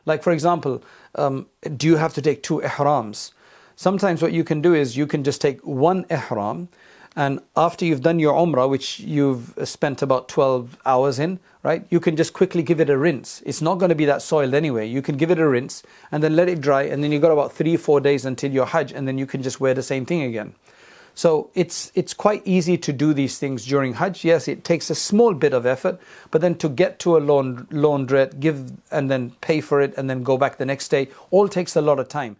Like for example, do you have to take 2 ihrams? Sometimes what you can do is you can just take 1 ihram, and after you've done your umrah, which you've spent about 12 hours in, right? You can just quickly give it a rinse. It's not going to be that soiled anyway. You can give it a rinse and then let it dry, and then you've got about 3-4 days until your Hajj, and then you can just wear the same thing again. So it's quite easy to do these things during Hajj. Yes, it takes a small bit of effort, but then to get to a laundrette, give and then pay for it and then go back the next day, all takes a lot of time.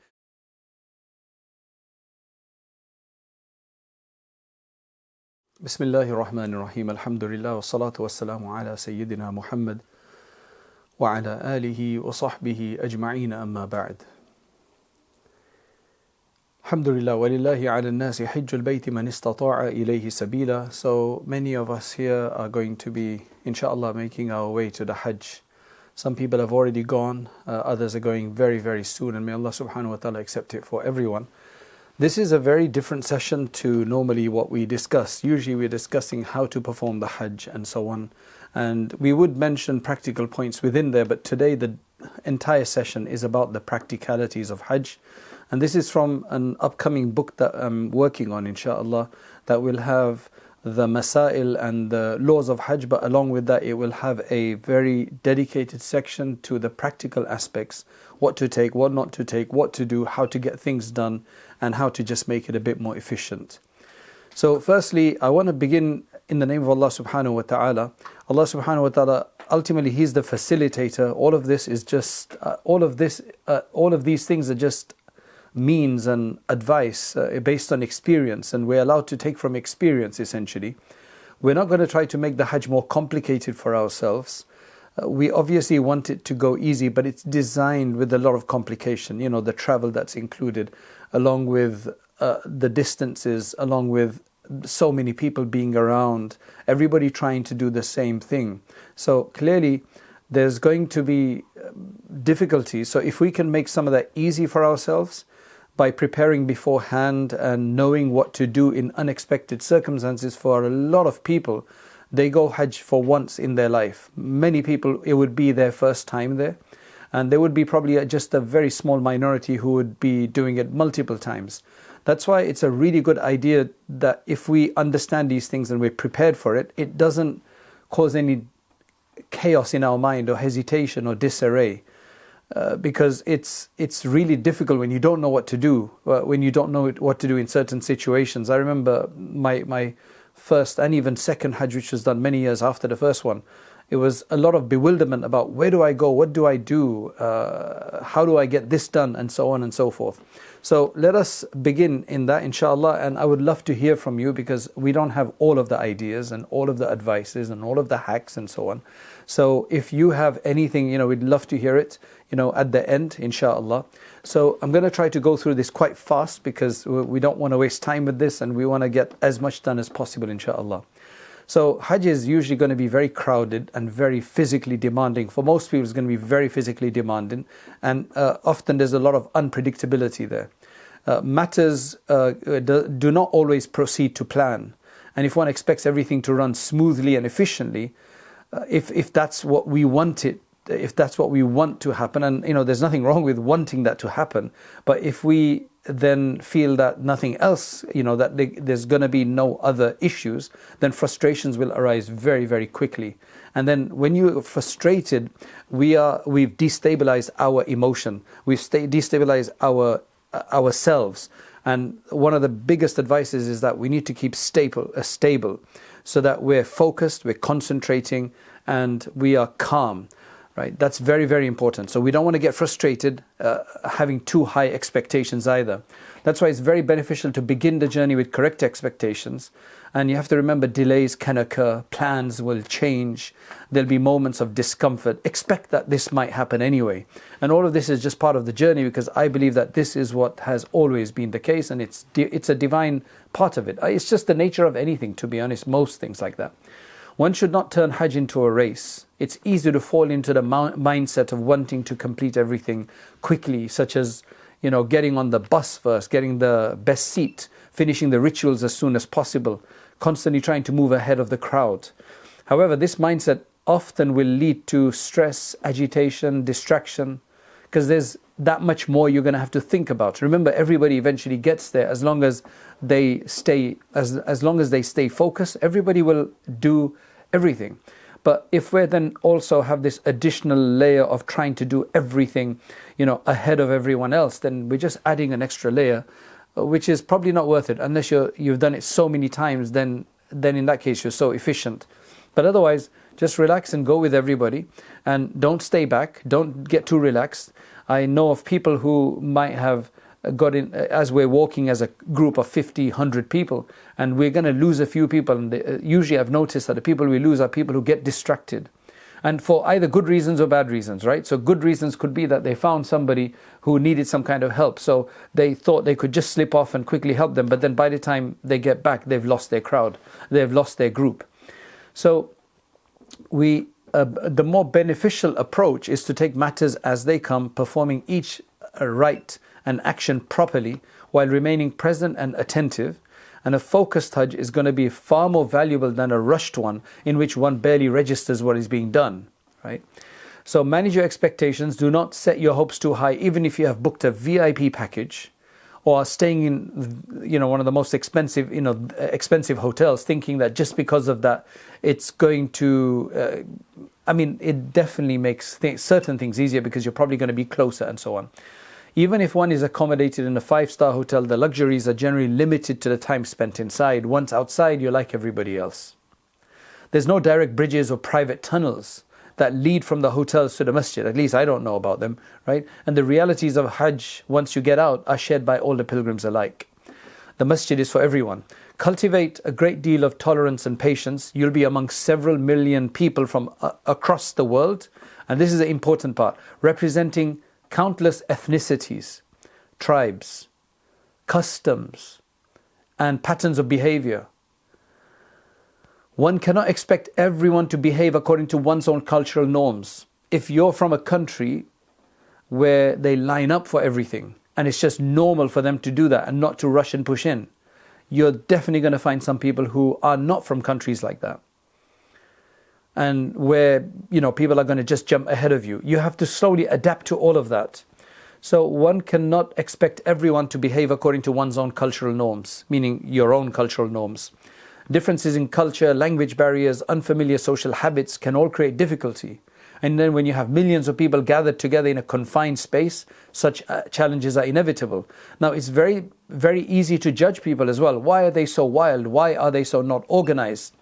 Bismillahir Rahmanir Rahim. Alhamdulillah wa salatu wa salamu ala Sayyidina Muhammad wa ala alihi wa sahbihi ajma'een amma ba'd. Alhamdulillah walillahi ala nasi hajjul bayti man istata'a ilayhi sabila. So many of us here are going to be, inshallah, making our way to the Hajj. Some people have already gone, others are going very, very soon, and may Allah subhanahu wa ta'ala accept it for everyone. This is a very different session to normally what we discuss. Usually we're discussing how to perform the Hajj and so on. And we would mention practical points within there, but today the entire session is about the practicalities of Hajj. And this is from an upcoming book that I'm working on, inshallah, that will have the masail and the laws of Hajj, but along with that it will have a very dedicated section to the practical aspects, what to take, what not to take, what to do, how to get things done, and how to just make it a bit more efficient. So firstly, I want to begin in the name of Allah subhanahu wa ta'ala. Allah subhanahu wa ta'ala, ultimately He's the facilitator. All of this is just, all of these things are just means and advice based on experience, and we're allowed to take from experience essentially. We're not going to try to make the Hajj more complicated for ourselves. We obviously want it to go easy, but it's designed with a lot of complication. You know, the travel that's included, along with the distances, along with so many people being around, everybody trying to do the same thing. So clearly there's going to be difficulties. So if we can make some of that easy for ourselves, by preparing beforehand and knowing what to do in unexpected circumstances. For a lot of people, they go Hajj for once in their life. Many people, it would be their first time there, and there would be probably just a very small minority who would be doing it multiple times. That's why it's a really good idea that if we understand these things and we're prepared for it, it doesn't cause any chaos in our mind or hesitation or disarray. Because it's really difficult when you don't know what to do, when you don't know what to do in certain situations. I remember my first and even second Hajj, which was done many years after the first one. It was a lot of bewilderment about where do I go, what do I do, how do I get this done, and so on and so forth. So let us begin in that, inshallah, and I would love to hear from you, because we don't have all of the ideas and all of the advices and all of the hacks and so on. So if you have anything, we'd love to hear it, at the end, inshallah. So I'm going to try to go through this quite fast, because we don't want to waste time with this, and we want to get as much done as possible, inshallah. So Hajj is usually going to be very crowded and very physically demanding. For most people, it's going to be very physically demanding, and often there's a lot of unpredictability there. Matters do not always proceed to plan, and if one expects everything to run smoothly and efficiently, if that's what we want to happen, and there's nothing wrong with wanting that to happen, but if we then feel that nothing else, that there's going to be no other issues, then frustrations will arise very, very quickly. And then when you're frustrated, we've destabilized our emotion, we've destabilized ourselves. And one of the biggest advices is that we need to keep stable, so that we're focused, we're concentrating, and we are calm. Right, that's very, very important. So we don't want to get frustrated having too high expectations either. That's why it's very beneficial to begin the journey with correct expectations. And you have to remember, delays can occur, plans will change, there'll be moments of discomfort. Expect that this might happen anyway. And all of this is just part of the journey, because I believe that this is what has always been the case, and it's a divine part of it. It's just the nature of anything, to be honest, most things like that. One should not turn Hajj into a race. It's easy to fall into the mindset of wanting to complete everything quickly, such as, getting on the bus first, getting the best seat, finishing the rituals as soon as possible, constantly trying to move ahead of the crowd. However, this mindset often will lead to stress, agitation, distraction. because there's that much more you're going to have to think about. Remember, everybody eventually gets there as long as they stay as long as they stay focused. Everybody will do everything. But if we then also have this additional layer of trying to do everything, ahead of everyone else, then we're just adding an extra layer, which is probably not worth it unless you've done it so many times. Then in that case you're so efficient. But otherwise, just relax and go with everybody, and don't stay back. Don't get too relaxed. I know of people who might have got in as we're walking as a group of 50, 100 people, and we're going to lose a few people. And usually I've noticed that the people we lose are people who get distracted, and for either good reasons or bad reasons, right? So good reasons could be that they found somebody who needed some kind of help, so they thought they could just slip off and quickly help them, but then by the time they get back, they've lost their crowd, they've lost their group. So the more beneficial approach is to take matters as they come, performing each rite and action properly while remaining present and attentive. And a focused Hajj is going to be far more valuable than a rushed one in which one barely registers what is being done, right? So manage your expectations. Do not set your hopes too high, even if you have booked a VIP package or are staying in one of the most expensive expensive hotels, thinking that just because of that it's going to it definitely makes certain things easier because you're probably going to be closer and so on. Even if one is accommodated in a 5-star hotel, the luxuries are generally limited to the time spent inside. Once outside, you're like everybody else. There's no direct bridges or private tunnels that lead from the hotels to the masjid. At least I don't know about them, right? And the realities of Hajj, once you get out, are shared by all the pilgrims alike. The masjid is for everyone. Cultivate a great deal of tolerance and patience. You'll be among several million people from across the world. And this is the important part, representing countless ethnicities, tribes, customs, and patterns of behavior. One cannot expect everyone to behave according to one's own cultural norms. If you're from a country where they line up for everything, and it's just normal for them to do that and not to rush and push in, you're definitely going to find some people who are not from countries like that. And where, people are going to just jump ahead of you. You have to slowly adapt to all of that. So one cannot expect everyone to behave according to one's own cultural norms, meaning your own cultural norms. Differences in culture, language barriers, unfamiliar social habits can all create difficulty. And then when you have millions of people gathered together in a confined space, such challenges are inevitable. Now it's very, very easy to judge people as well. Why are they so wild? Why are they so not organized?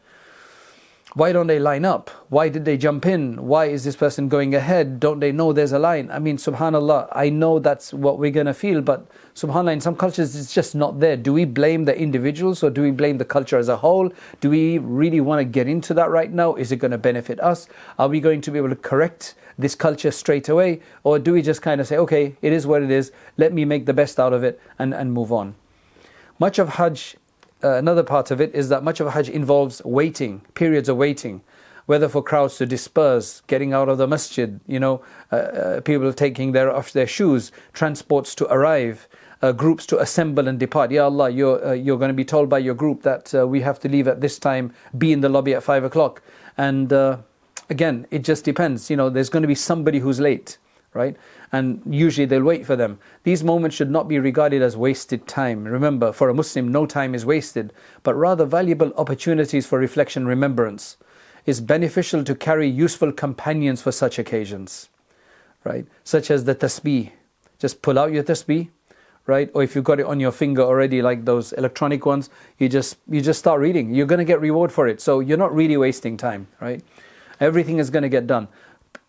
Why don't they line up? Why did they jump in? Why is this person going ahead? Don't they know there's a line? I mean, subhanAllah, I know that's what we're going to feel, but subhanAllah, in some cultures it's just not there. Do we blame the individuals or do we blame the culture as a whole? Do we really want to get into that right now? Is it going to benefit us? Are we going to be able to correct this culture straight away? Or do we just kind of say, okay, it is what it is, let me make the best out of it and move on? Much of Hajj, another part of it is that much of Hajj involves waiting, periods of waiting, whether for crowds to disperse, getting out of the masjid, people taking off their shoes, transports to arrive, groups to assemble and depart. Ya Allah, you're going to be told by your group that we have to leave at this time, be in the lobby at 5 o'clock. And again, it just depends. There's going to be somebody who's late, right? And usually they'll wait for them. These moments should not be regarded as wasted time. Remember, for a Muslim, no time is wasted, but rather valuable opportunities for reflection and remembrance. It's beneficial to carry useful companions for such occasions, right? Such as the tasbih. Just pull out your tasbih, right? Or if you've got it on your finger already, like those electronic ones, you just start reading. You're going to get reward for it. So you're not really wasting time, right? Everything is going to get done.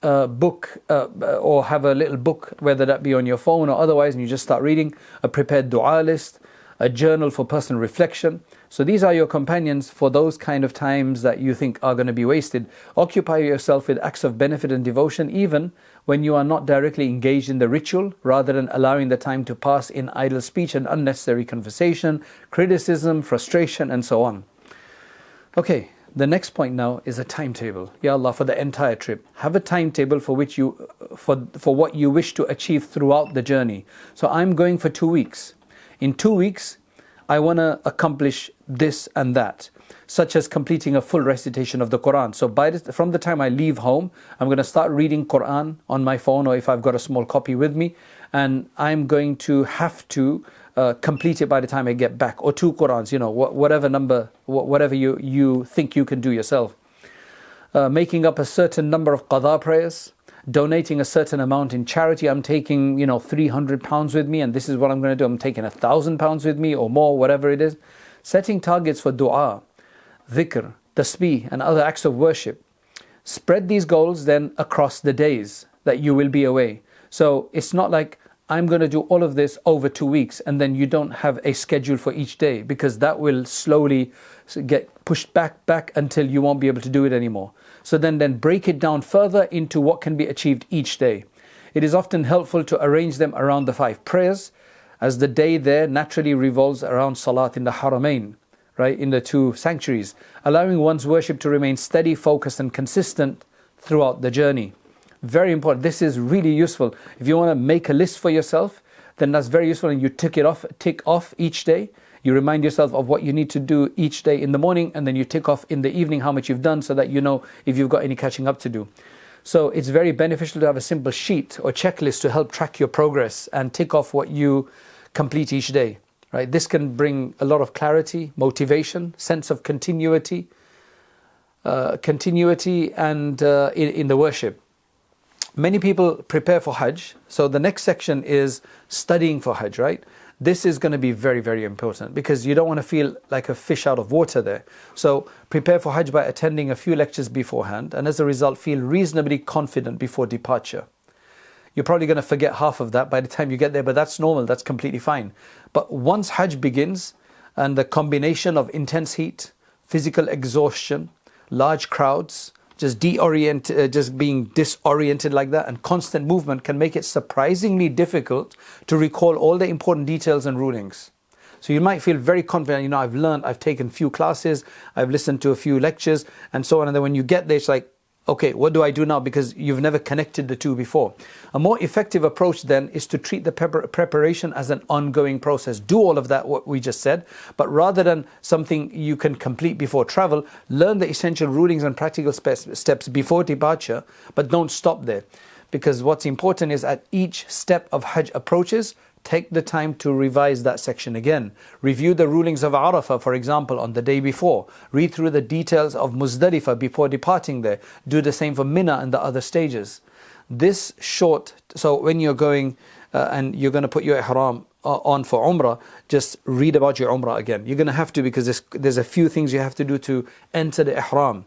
Book or have a little book, whether that be on your phone or otherwise, and you just start reading. A prepared dua list, a journal for personal reflection. So these are your companions for those kind of times that you think are going to be wasted. Occupy yourself with acts of benefit and devotion even when you are not directly engaged in the ritual, rather than allowing the time to pass in idle speech and unnecessary conversation, criticism, frustration, and so on. Okay. The next point now is a timetable. Ya Allah, for the entire trip, have a timetable for which for what you wish to achieve throughout the journey. So I'm going for 2 weeks. In 2 weeks, I want to accomplish this and that. such as completing a full recitation of the Quran. So from the time I leave home, I'm going to start reading Quran on my phone, or if I've got a small copy with me, and I'm going to have to complete it by the time I get back, or 2 Qurans, whatever number, whatever you think you can do yourself. Making up a certain number of qada prayers, donating a certain amount in charity. I'm taking, £300 with me, and this is what I'm going to do. I'm taking £1,000 with me or more, whatever it is. Setting targets for dua, dhikr, tasbih, and other acts of worship. Spread these goals then across the days that you will be away. So it's not like I'm going to do all of this over 2 weeks and then you don't have a schedule for each day, because that will slowly get pushed back until you won't be able to do it anymore. So then break it down further into what can be achieved each day. It is often helpful to arrange them around the 5 prayers, as the day there naturally revolves around salat in the haramain, right, in the 2 sanctuaries, allowing one's worship to remain steady, focused and consistent throughout the journey. Very important. This is really useful. If you want to make a list for yourself, then that's very useful, and you tick off each day. You remind yourself of what you need to do each day in the morning, and then you tick off in the evening how much you've done, so that you know if you've got any catching up to do. So it's very beneficial to have a simple sheet or checklist to help track your progress and tick off what you complete each day. Right? This can bring a lot of clarity, motivation, sense of continuity, and in the worship. Many people prepare for Hajj. So the next section is studying for Hajj, right? This is going to be very, very important, because you don't want to feel like a fish out of water there. So prepare for Hajj by attending a few lectures beforehand, and as a result feel reasonably confident before departure. You're probably going to forget half of that by the time you get there, but that's normal, that's completely fine. But once Hajj begins, and the combination of intense heat, physical exhaustion, large crowds, just being disoriented like that, and constant movement can make it surprisingly difficult to recall all the important details and rulings. So you might feel very confident, I've learned, I've taken a few classes, I've listened to a few lectures and so on, and then when you get there it's like, okay, what do I do now? Because you've never connected the two before. A more effective approach then is to treat the preparation as an ongoing process. Do all of that, what we just said, but rather than something you can complete before travel, learn the essential rulings and practical steps before departure, but don't stop there. Because what's important is at each step of Hajj approaches, take the time to revise that section again. Review the rulings of Arafah, for example, on the day before. Read through the details of Muzdalifah before departing there. Do the same for Mina and the other stages. So when you're going and you're going to put your ihram on for Umrah, just read about your Umrah again. You're going to have to, because there's a few things you have to do to enter the ihram.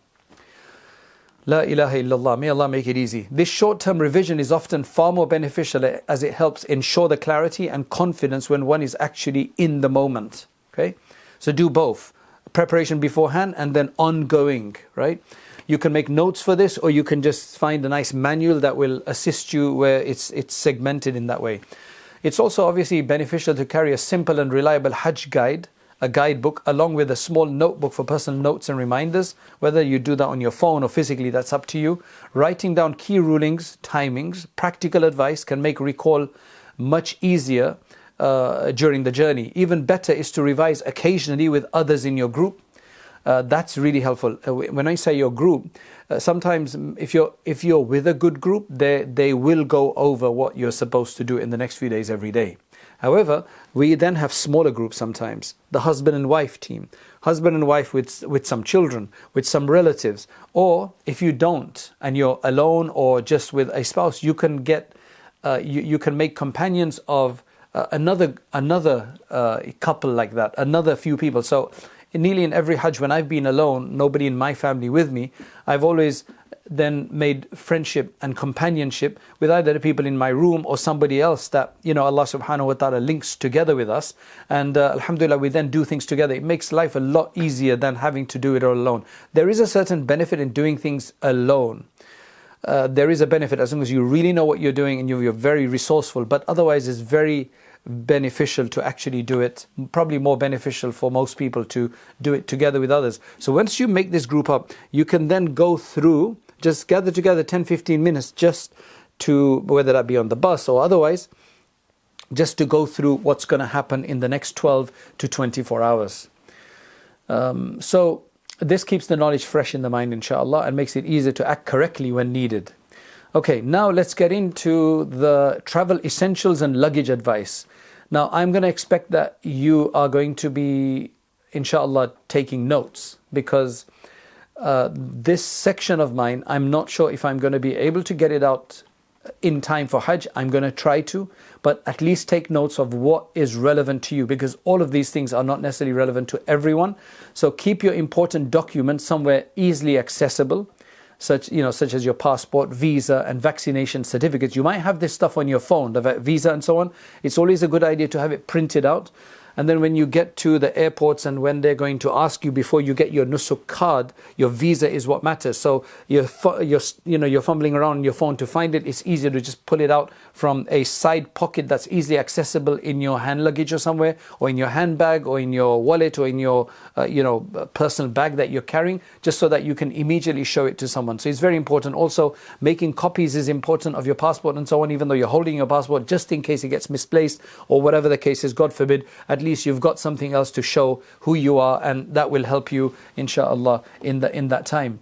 La ilaha illallah. May Allah make it easy. This short-term revision is often far more beneficial, as it helps ensure the clarity and confidence when one is actually in the moment. Okay? So do both. Preparation beforehand and then ongoing, right? You can make notes for this, or you can just find a nice manual that will assist you where it's segmented in that way. It's also obviously beneficial to carry a simple and reliable Hajj guide, a guidebook, along with a small notebook for personal notes and reminders. Whether you do that on your phone or physically, that's up to you. Writing down key rulings, timings, practical advice can make recall much easier during the journey. Even better is to revise occasionally with others in your group. That's really helpful. When I say your group, sometimes if you're with a good group, they will go over what you're supposed to do in the next few days every day. However, we then have smaller groups sometimes. The husband and wife team. Husband and wife with some children, with some relatives. Or if you don't, and you're alone or just with a spouse, you can you can make companions of another couple like that, another few people. So nearly in every Hajj, when I've been alone, nobody in my family with me, I've always then made friendship and companionship with either the people in my room or somebody else that Allah subhanahu wa ta'ala links together with us, and alhamdulillah, we then do things together. It makes life a lot easier than having to do it all alone. There is a certain benefit in doing things alone. There is a benefit as long as you really know what you're doing and you're very resourceful, but otherwise it's very beneficial to actually do it, probably more beneficial for most people to do it together with others. So once you make this group up, you can then go through, just gather together 10-15 minutes just to, whether that be on the bus or otherwise, just to go through what's going to happen in the next 12 to 24 hours. So this keeps the knowledge fresh in the mind, inshallah, and makes it easier to act correctly when needed. Okay, now let's get into the travel essentials and luggage advice. Now, I'm going to expect that you are going to be, inshallah, taking notes, because this section of mine, I'm not sure if I'm going to be able to get it out in time for Hajj. I'm going to try to, but at least take notes of what is relevant to you, because all of these things are not necessarily relevant to everyone. So keep your important documents somewhere easily accessible, such as your passport, visa, and vaccination certificates. You might have this stuff on your phone, the visa and so on. It's always a good idea to have it printed out. And then when you get to the airports and when they're going to ask you before you get your nusuk card, your visa is what matters. So you're fumbling around on your phone to find it. It's easier to just pull it out from a side pocket that's easily accessible in your hand luggage or somewhere, or in your handbag, or in your wallet, or in your personal bag that you're carrying, just so that you can immediately show it to someone. So it's very important. Also, making copies is important of your passport and so on, even though you're holding your passport, just in case it gets misplaced or whatever the case is, God forbid. At least you've got something else to show who you are, and that will help you, inshallah, in that time.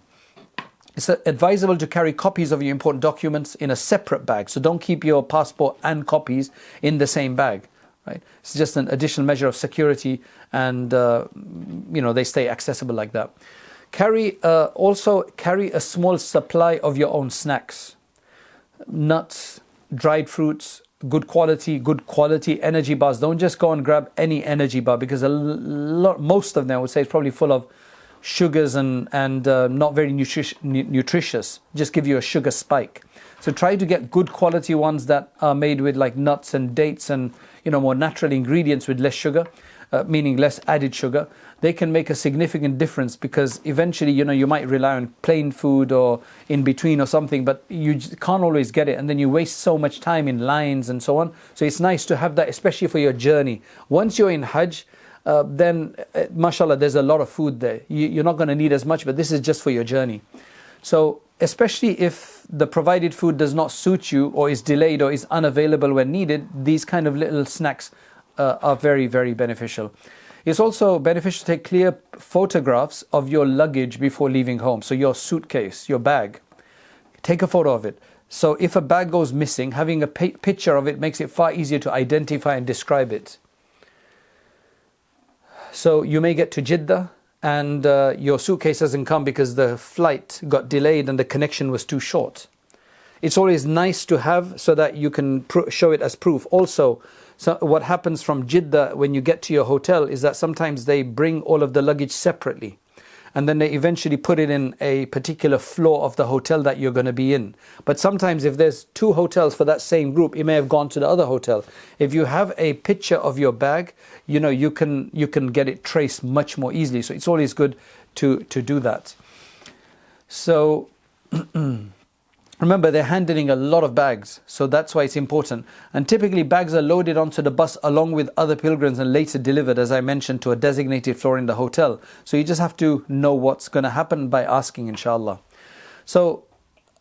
It's advisable to carry copies of your important documents in a separate bag. So don't keep your passport and copies in the same bag, right? It's just an additional measure of security, and they stay accessible like that. Also carry a small supply of your own snacks, nuts, dried fruits, good quality energy bars. Don't just go and grab any energy bar, because most of them, I would say, is probably full of sugars and not very nutritious. Just give you a sugar spike. So try to get good quality ones that are made with like nuts and dates and more natural ingredients with less sugar, meaning less added sugar. They can make a significant difference, because eventually you might rely on plain food or in between or something, but you can't always get it, and then you waste so much time in lines and so on. So it's nice to have that, especially for your journey. Once you're in Hajj, then mashallah, there's a lot of food there. You're not going to need as much, but this is just for your journey. So especially if the provided food does not suit you, or is delayed, or is unavailable when needed, these kind of little snacks are very, very beneficial. It's also beneficial to take clear photographs of your luggage before leaving home. So your suitcase, your bag, take a photo of it. So if a bag goes missing, having a picture of it makes it far easier to identify and describe it. So you may get to Jeddah and your suitcase hasn't come because the flight got delayed and the connection was too short. It's always nice to have, so that you can show it as proof. Also, so what happens from Jeddah when you get to your hotel is that sometimes they bring all of the luggage separately, and then they eventually put it in a particular floor of the hotel that you're going to be in. But sometimes if there's 2 hotels for that same group, it may have gone to the other hotel. If you have a picture of your bag, you can get it traced much more easily. So it's always good to do that. So remember, they're handling a lot of bags, so that's why it's important. And typically bags are loaded onto the bus along with other pilgrims and later delivered, as I mentioned, to a designated floor in the hotel. So you just have to know what's going to happen by asking, inshallah. So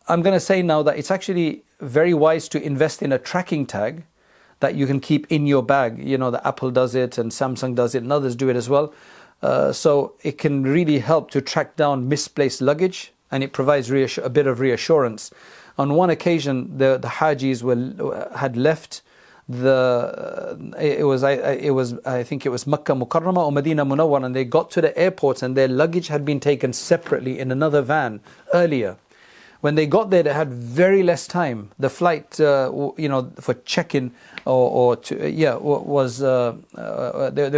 I'm going to say now that it's actually very wise to invest in a tracking tag that you can keep in your bag. The Apple does it, and Samsung does it, and others do it as well. So it can really help to track down misplaced luggage, and it provides a bit of reassurance. On one occasion, the Hajis had left I think it was Makkah Mukarramah or Medina Munawwar, and they got to the airport and their luggage had been taken separately in another van earlier. When they got there, they had very less time. The flight, for check-in there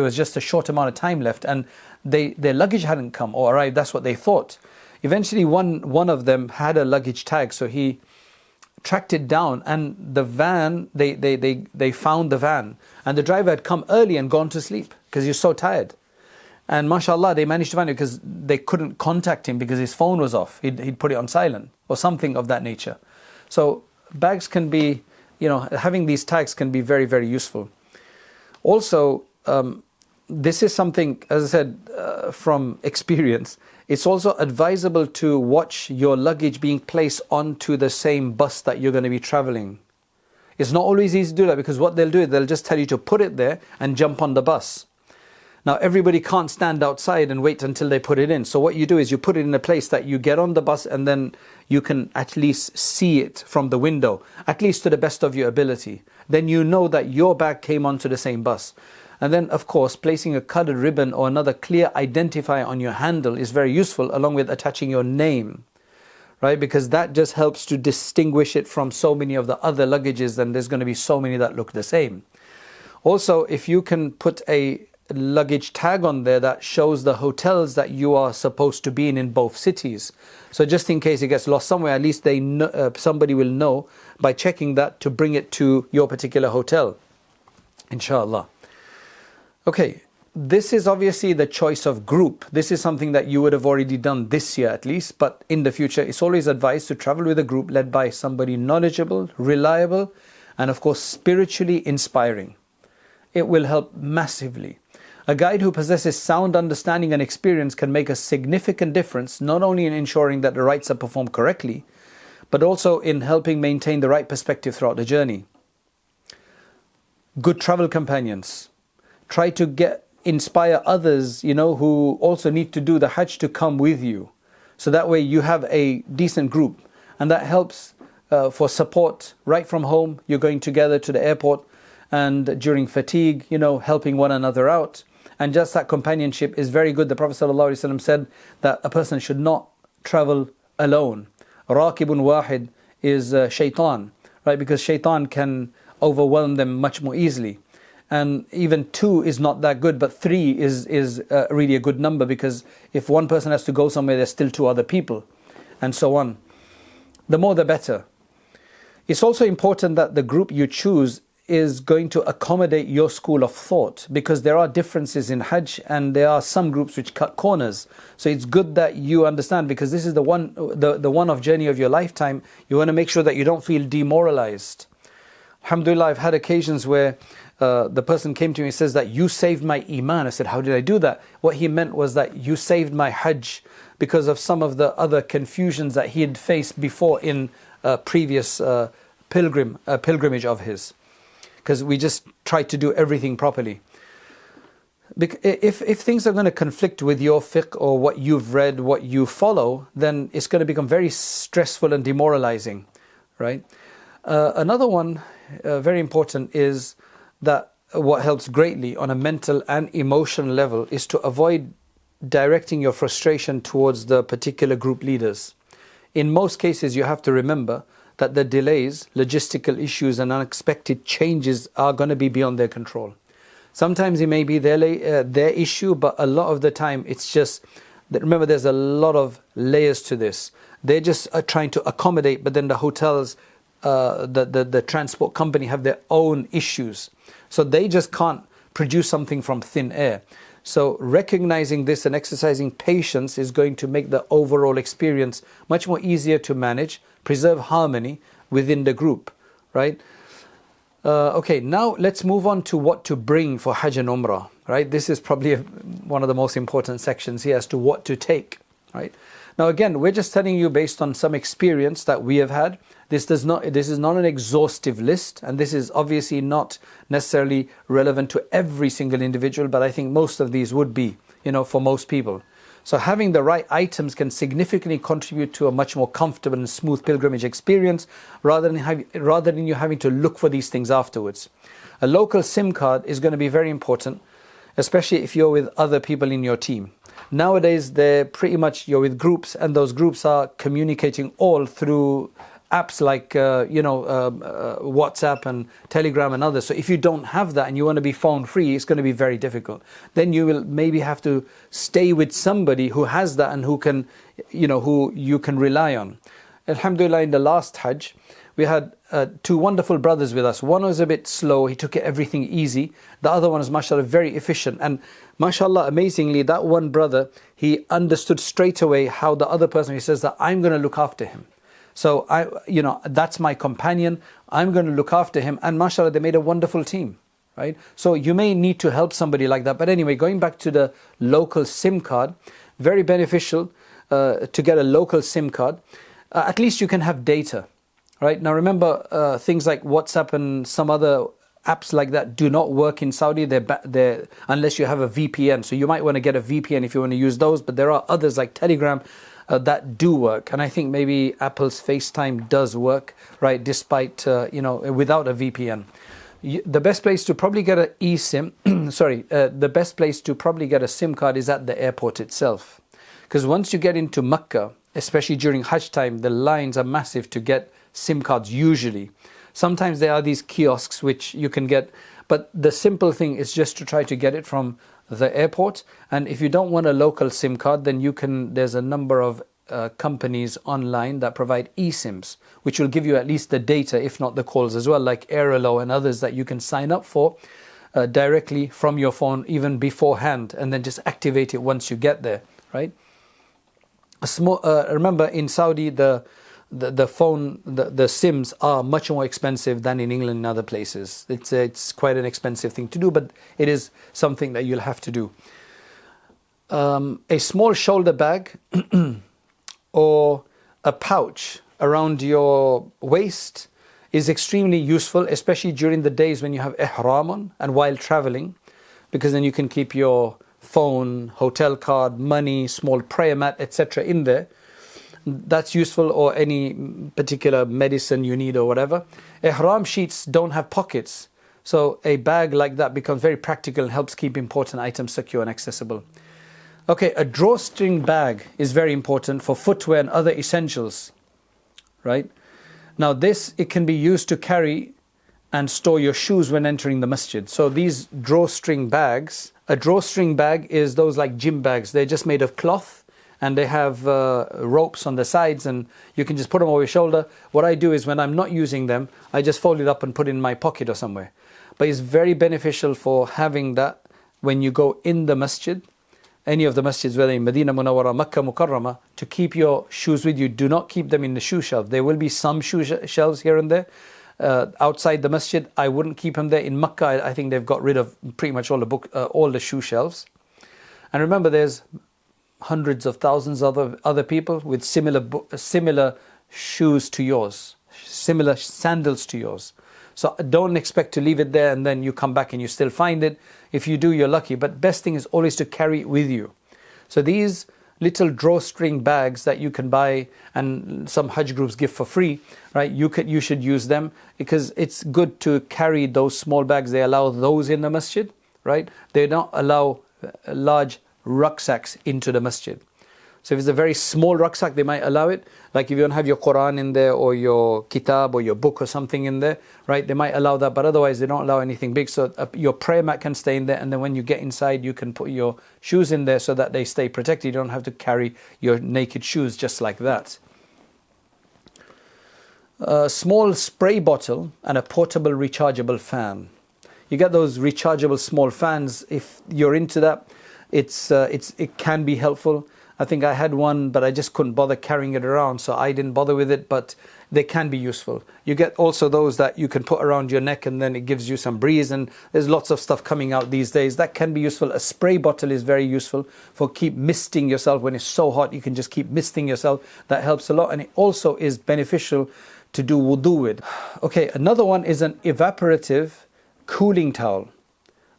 was just a short amount of time left, and their luggage hadn't come or arrived. That's what they thought. Eventually, one of them had a luggage tag, so he tracked it down, and the van, they found the van, and the driver had come early and gone to sleep because he was so tired. And mashallah, they managed to find it because they couldn't contact him because his phone was off. He'd put it on silent or something of that nature. So bags can be, having these tags can be very, very useful. Also, this is something, as I said, from experience. It's also advisable to watch your luggage being placed onto the same bus that you're going to be traveling. It's not always easy to do that, because what they'll do is they'll just tell you to put it there and jump on the bus. Now everybody can't stand outside and wait until they put it in. So what you do is you put it in a place that you get on the bus and then you can at least see it from the window, at least to the best of your ability. Then you know that your bag came onto the same bus. And then of course placing a colored ribbon or another clear identifier on your handle is very useful, along with attaching your name, right? Because that just helps to distinguish it from so many of the other luggages, and there's going to be so many that look the same. Also, if you can put a luggage tag on there that shows the hotels that you are supposed to be in both cities, so just in case it gets lost somewhere, at least they know, somebody will know by checking that to bring it to your particular hotel, inshallah. Okay, this is obviously the choice of group. This is something that you would have already done this year at least, but in the future it's always advised to travel with a group led by somebody knowledgeable, reliable, and of course spiritually inspiring. It will help massively. A guide who possesses sound understanding and experience can make a significant difference, not only in ensuring that the rites are performed correctly, but also in helping maintain the right perspective throughout the journey. Good travel companions. Try to inspire others, who also need to do the Hajj to come with you. So that way you have a decent group. And that helps for support right from home. You're going together to the airport, and during fatigue, helping one another out. And just that companionship is very good. The Prophet ﷺ said that a person should not travel alone. Raqibun wahid is shaitan, right? Because shaitan can overwhelm them much more easily. And even 2 is not that good, but 3 is really a good number, because if one person has to go somewhere, there's still 2 other people, and so on. The more the better. It's also important that the group you choose is going to accommodate your school of thought, because there are differences in Hajj and there are some groups which cut corners. So it's good that you understand, because this is the one-off journey of your lifetime. You want to make sure that you don't feel demoralized. Alhamdulillah, I've had occasions where the person came to me and says that you saved my iman. I said, how did I do that? What he meant was that you saved my Hajj because of some of the other confusions that he had faced before in a previous pilgrimage of his. Because we just try to do everything properly. If things are going to conflict with your fiqh or what you've read, what you follow, then it's going to become very stressful and demoralizing, right? Another one, very important, is that what helps greatly on a mental and emotional level is to avoid directing your frustration towards the particular group leaders. In most cases, you have to remember that the delays, logistical issues and unexpected changes are going to be beyond their control. Sometimes it may be their issue, but a lot of the time it's just that, remember, there's a lot of layers to this. They're just trying to accommodate, but then the hotels, the transport company have their own issues. So they just can't produce something from thin air. So recognizing this and exercising patience is going to make the overall experience much more easier to manage, preserve harmony within the group, right? Okay, now let's move on to what to bring for Hajj and Umrah, right? This is probably one of the most important sections here as to what to take, right? Now again, we're just telling you based on some experience that we have had. This is not an exhaustive list, and this is obviously not necessarily relevant to every single individual, but I think most of these would be, for most people. So having the right items can significantly contribute to a much more comfortable and smooth pilgrimage experience, rather than you having to look for these things afterwards. A local SIM card is going to be very important, especially if you're with other people in your team. Nowadays, you're with groups, and those groups are communicating all through apps like WhatsApp and Telegram and others. So if you don't have that and you want to be phone free, it's going to be very difficult. Then you will maybe have to stay with somebody who has that and who you can rely on. Alhamdulillah, in the last Hajj, we had 2 wonderful brothers with us. One was a bit slow, he took everything easy. The other one is, mashallah, very efficient. And mashallah, amazingly, that one brother, he understood straight away how the other person, he says that I'm going to look after him. So that's my companion, I'm going to look after him. And mashallah, they made a wonderful team, right? So you may need to help somebody like that. But anyway, going back to the local SIM card, very beneficial to get a local SIM card. At least you can have data, right? Now remember, things like WhatsApp and some other apps like that do not work in Saudi. They're unless you have a VPN. So you might want to get a VPN if you want to use those. But there are others like Telegram that do work. And I think maybe Apple's FaceTime does work, right? Despite, without a VPN. The best place to probably get an eSIM, the best place to probably get a SIM card is at the airport itself. Because once you get into Mecca, especially during Hajj time, the lines are massive to get SIM cards usually. Sometimes there are these kiosks which you can get, but the simple thing is just to try to get it from the airport. And if you don't want a local SIM card, then there's a number of companies online that provide eSIMs, which will give you at least the data, if not the calls as well, like Airalo and others that you can sign up for directly from your phone even beforehand, and then just activate it once you get there, right? Remember, in Saudi, the SIMs are much more expensive than in England and other places. It's quite an expensive thing to do, but it is something that you'll have to do. A small shoulder bag or a pouch around your waist is extremely useful, especially during the days when you have ihram on and while traveling, because then you can keep your phone, hotel card, money, small prayer mat, etc. in there. That's useful, or any particular medicine you need or whatever. Ihram sheets don't have pockets, so a bag like that becomes very practical and helps keep important items secure and accessible. Okay, a drawstring bag is very important for footwear and other essentials, right? Now it can be used to carry and store your shoes when entering the masjid. So these drawstring bags, a drawstring bag is those like gym bags. They're just made of cloth and they have ropes on the sides, and you can just put them over your shoulder. What I do is when I'm not using them, I just fold it up and put it in my pocket or somewhere. But it's very beneficial for having that when you go in the masjid, any of the masjids, whether in Medina Munawwara, Makkah Mukarramah, to keep your shoes with you. Do not keep them in the shoe shelf. There will be some shoe shelves here and there. Outside the masjid, I wouldn't keep them there. In Makkah, I think they've got rid of pretty much all the shoe shelves. And remember, there's hundreds of thousands of other people with similar shoes to yours, similar sandals to yours. So don't expect to leave it there and then you come back and you still find it. If you do, you're lucky. But best thing is always to carry it with you. So these little drawstring bags that you can buy and some Hajj groups give for free, right? You should use them because it's good to carry those small bags. They allow those in the masjid, right? They don't allow large rucksacks into the masjid. So if it's a very small rucksack, they might allow it. Like if you don't have your Quran in there or your kitab or your book or something in there, right? They might allow that, but otherwise they don't allow anything big. So your prayer mat can stay in there, and then when you get inside, you can put your shoes in there so that they stay protected. You don't have to carry your naked shoes just like that. A small spray bottle and a portable rechargeable fan. You get those rechargeable small fans. If you're into that, it can be helpful. I think I had one, but I just couldn't bother carrying it around, so I didn't bother with it, but they can be useful. You get also those that you can put around your neck and then it gives you some breeze, and there's lots of stuff coming out these days. That can be useful. A spray bottle is very useful for keep misting yourself. When it's so hot, you can just keep misting yourself. That helps a lot, and it also is beneficial to do wudu with. Okay, another one is an evaporative cooling towel.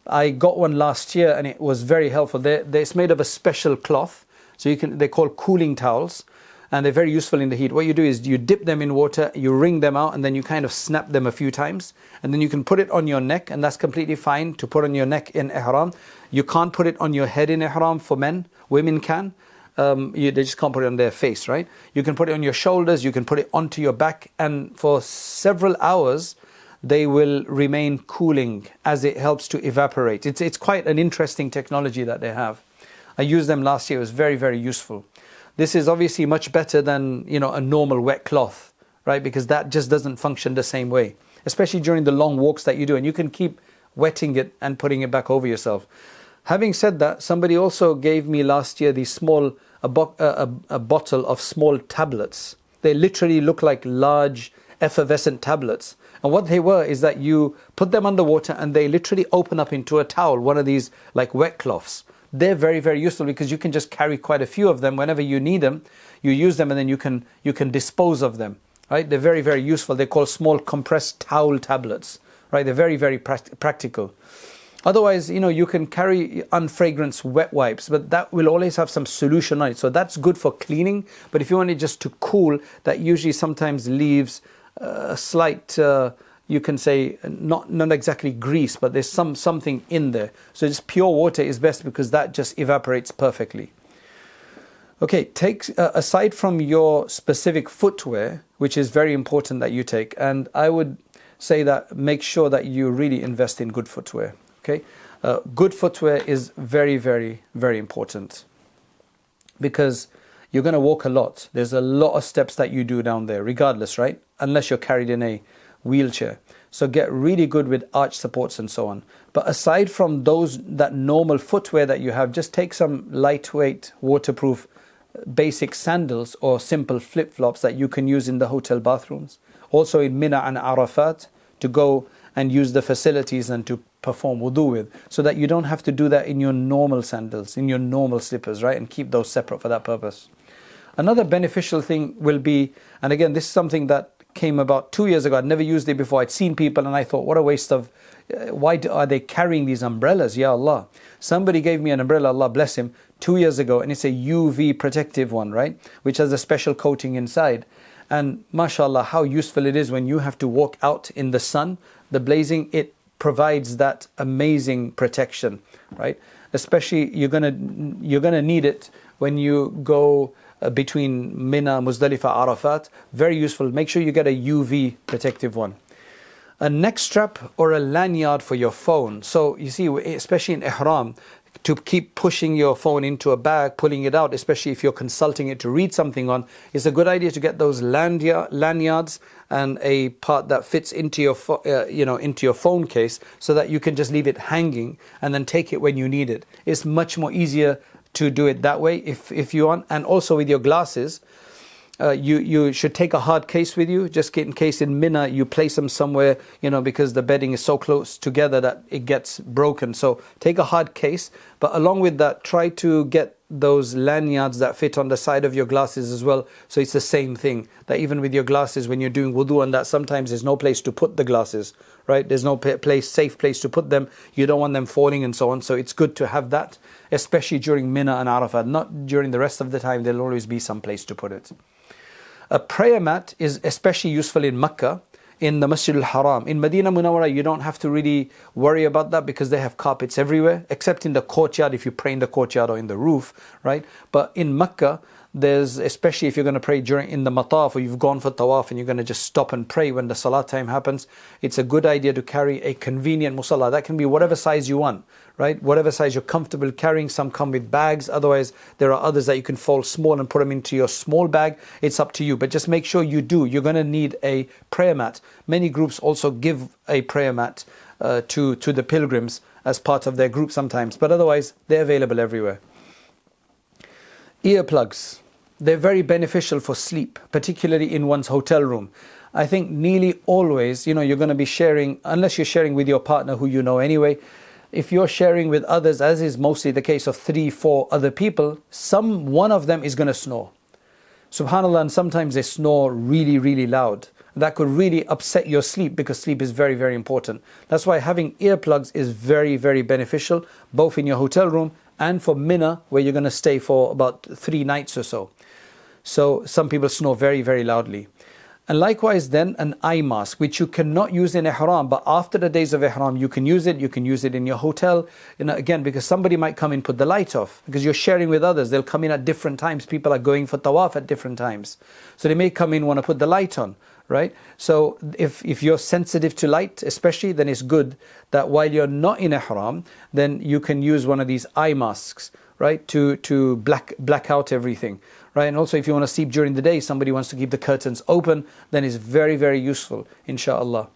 I got one last year and it was very helpful. It's made of a special cloth. So they're called cooling towels, and they're very useful in the heat. What you do is you dip them in water, you wring them out, and then you kind of snap them a few times. And then you can put it on your neck, and that's completely fine to put on your neck in ihram. You can't put it on your head in ihram for men. Women can. They just can't put it on their face, right? You can put it on your shoulders, you can put it onto your back, and for several hours, they will remain cooling as it helps to evaporate. It's quite an interesting technology that they have. I used them last year. It was very, very useful. This is obviously much better than, a normal wet cloth, right? Because that just doesn't function the same way, especially during the long walks that you do. And you can keep wetting it and putting it back over yourself. Having said that, somebody also gave me last year these a bottle of small tablets. They literally look like large effervescent tablets. And what they were is that you put them underwater and they literally open up into a towel, one of these like wet cloths. They're very, very useful because you can just carry quite a few of them. Whenever you need them, you use them and then you can dispose of them. Right? They're very, very useful. They're called small compressed towel tablets. right? They're very, very practical. Otherwise, you can carry unfragrance wet wipes, but that will always have some solution on it. So that's good for cleaning. But if you want it just to cool, that usually sometimes leaves a slight, you can say, not exactly grease, but there's something in there. So just pure water is best because that just evaporates perfectly. Okay, take aside from your specific footwear, which is very important that you take, and I would say that make sure that you really invest in good footwear. Okay, good footwear is very, very, very important because you're going to walk a lot. There's a lot of steps that you do down there, regardless, right? Unless you're carried in a wheelchair. So get really good with arch supports and so on. But aside from that normal footwear that you have, just take some lightweight, waterproof, basic sandals or simple flip-flops that you can use in the hotel bathrooms. Also in Mina and Arafat, to go and use the facilities and to perform wudu with, so that you don't have to do that in your normal sandals, in your normal slippers, right? And keep those separate for that purpose. Another beneficial thing will be, and again, this is something that came about 2 years ago. I'd never used it before. I'd seen people and I thought, what a waste of, why are they carrying these umbrellas? Ya Allah. Somebody gave me an umbrella, Allah bless him, 2 years ago, and it's a UV protective one, right? Which has a special coating inside. And mashallah, how useful it is when you have to walk out in the sun, the blazing, it provides that amazing protection, right? Especially you're gonna need it when you go between Mina, Muzdalifah, Arafat. Very useful. Make sure you get a UV protective one. A neck strap or a lanyard for your phone. So you see, especially in Ihram, to keep pushing your phone into a bag, pulling it out, especially if you're consulting it to read something on, it's a good idea to get those lanyards and a part that fits into your into your phone case, so that you can just leave it hanging and then take it when you need it. It's much more easier to do it that way if you want. And also with your glasses, you should take a hard case with you, just in case in Mina you place them somewhere, because the bedding is so close together that it gets broken. So take a hard case, but along with that, try to get those lanyards that fit on the side of your glasses as well. So it's the same thing, that even with your glasses, when you're doing wudu and that, sometimes there's no place to put the glasses, right? There's no safe place to put them. You don't want them falling and so on. So it's good to have that, especially during Mina and Arafat. Not during the rest of the time, there'll always be some place to put it. A prayer mat is especially useful in Mecca, in the Masjid al-Haram. In Medina Munawwara, you don't have to really worry about that because they have carpets everywhere, except in the courtyard if you pray in the courtyard or in the roof, right? But in Mecca, there's, especially if you're going to pray in the mataf, or you've gone for tawaf and you're going to just stop and pray when the salat time happens, it's a good idea to carry a convenient musalla. That can be whatever size you want, right? Whatever size you're comfortable carrying. Some come with bags. Otherwise, there are others that you can fold small and put them into your small bag. It's up to you. But just make sure you do. You're going to need a prayer mat. Many groups also give a prayer mat to the pilgrims as part of their group sometimes. But otherwise, they're available everywhere. Earplugs. They're very beneficial for sleep, particularly in one's hotel room. I think nearly always, you're going to be sharing, unless you're sharing with your partner who you know anyway. If you're sharing with others, as is mostly the case of 3-4 other people, one of them is going to snore. Subhanallah, and sometimes they snore really, really loud. That could really upset your sleep, because sleep is very, very important. That's why having earplugs is very, very beneficial, both in your hotel room and for Mina, where you're going to stay for about 3 nights or so. So some people snore very, very loudly. And likewise then, an eye mask, which you cannot use in Ihram, but after the days of Ihram you can use it. You can use it in your hotel, again, because somebody might come in, put the light off, because you're sharing with others. They'll come in at different times. People are going for tawaf at different times. So they may come in, want to put the light on, right? So if you're sensitive to light especially, then it's good that while you're not in Ihram, then you can use one of these eye masks, right, to black out everything, right? And also if you want to sleep during the day, somebody wants to keep the curtains open, then it's very, very useful, inshallah.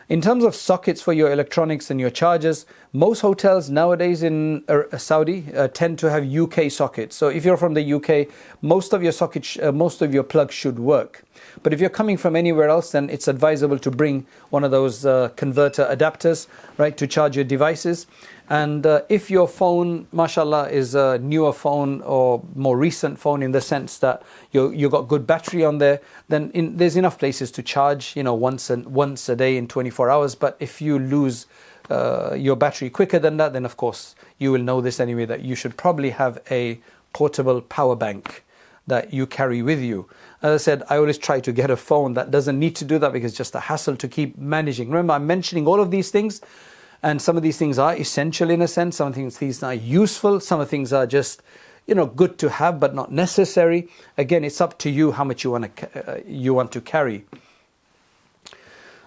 In terms of sockets for your electronics and your chargers, most hotels nowadays in Saudi tend to have UK sockets. So if you're from the UK, most of your plugs should work. But if you're coming from anywhere else, then it's advisable to bring one of those converter adapters, right, to charge your devices. And if your phone, mashallah, is a newer phone or more recent phone in the sense that you got good battery on there, then there's enough places to charge, once a day in 24 hours. But if you lose your battery quicker than that, then of course you will know this anyway, that you should probably have a portable power bank that you carry with you. As I said, I always try to get a phone that doesn't need to do that, because it's just a hassle to keep managing. Remember, I'm mentioning all of these things, and some of these things are essential in a sense, some of these are useful, some of the things are just good to have but not necessary. Again, it's up to you how much you want to carry.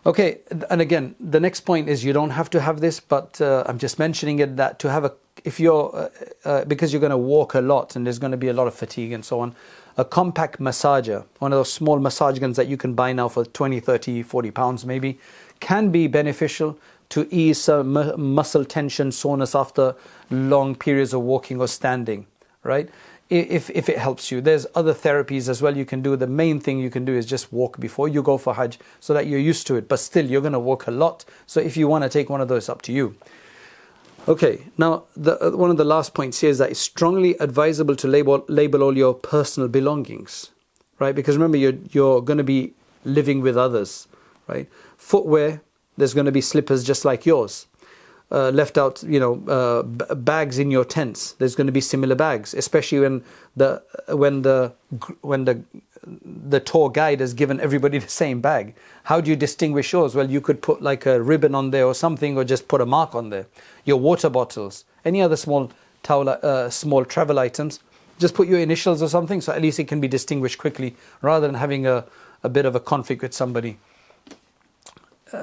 Okay, and again, the next point is you don't have to have this, but I'm just mentioning it, that to have if you're, because you're going to walk a lot and there's going to be a lot of fatigue and so on, a compact massager, one of those small massage guns that you can buy now for 20, 30, 40 pounds maybe, can be beneficial to ease muscle tension, soreness after long periods of walking or standing, right? If it helps you. There's other therapies as well you can do. The main thing you can do is just walk before you go for Hajj so that you're used to it. But still, you're going to walk a lot. So if you want to take one of those, up to you. Okay, now one of the last points here is that it's strongly advisable to label all your personal belongings, right? Because remember, you're going to be living with others, right? Footwear, there's going to be slippers just like yours. Left out, bags in your tents. There's going to be similar bags, especially when the tour guide has given everybody the same bag. How do you distinguish yours? Well, you could put like a ribbon on there or something, or just put a mark on there. Your water bottles, any other small travel items, just put your initials or something, so at least it can be distinguished quickly, rather than having a bit of a conflict with somebody.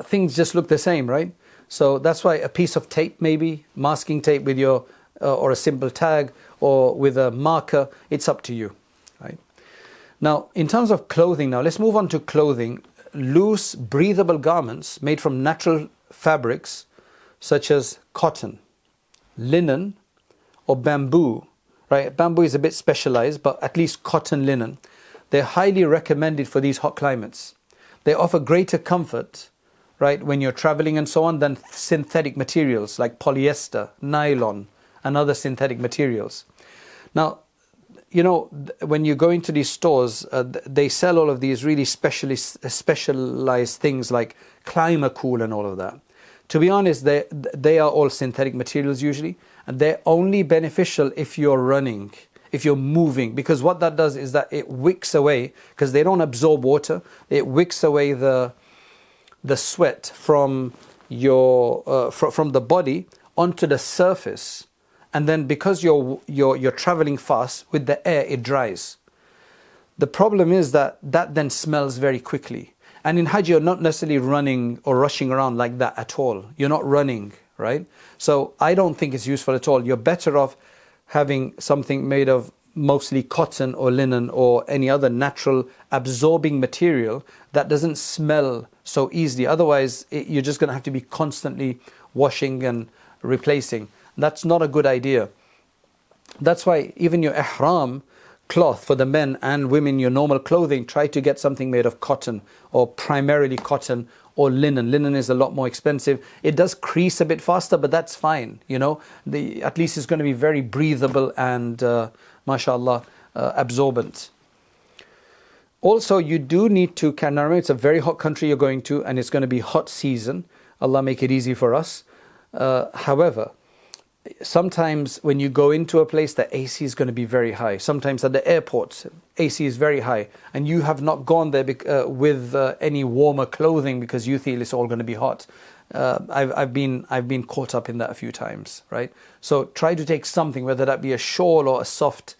Things just look the same, right? So that's why a piece of tape, maybe masking tape with your or a simple tag or with a marker, it's up to you, right? Now, in terms of clothing, let's move on to clothing. Loose, breathable garments made from natural fabrics such as cotton, linen, or bamboo, right? Bamboo is a bit specialized, but at least cotton, linen. They're highly recommended for these hot climates. They offer greater comfort, right, when you're traveling and so on, than synthetic materials like polyester, nylon, and other synthetic materials. Now, when you go into these stores, they sell all of these really specialized things like Climacool and all of that. To be honest, they are all synthetic materials usually, and they're only beneficial if you're running, if you're moving, because what that does is that it wicks away, because they don't absorb water, it wicks away the sweat from from the body onto the surface, and then because you're traveling fast with the air, it dries. The problem is that then smells very quickly. And in Hajj, you're not necessarily running or rushing around like that at all. You're not running, right? So I don't think it's useful at all. You're better off having something made of mostly cotton or linen or any other natural absorbing material that doesn't smell so easily. Otherwise, you're just going to have to be constantly washing and replacing. That's not a good idea. That's why even your ihram cloth for the men and women, your normal clothing, try to get something made of cotton, or primarily cotton, or linen. Linen is a lot more expensive. It does crease a bit faster, but that's fine. At least it's going to be very breathable and mashallah, absorbent. Also, you do need to remember, it's a very hot country you're going to, and it's going to be hot season. Allah make it easy for us. However, sometimes when you go into a place, the AC is going to be very high. Sometimes at the airports, AC is very high, and you have not gone there with any warmer clothing because you feel it's all going to be hot. I've been caught up in that a few times, right? So try to take something, whether that be a shawl or a soft,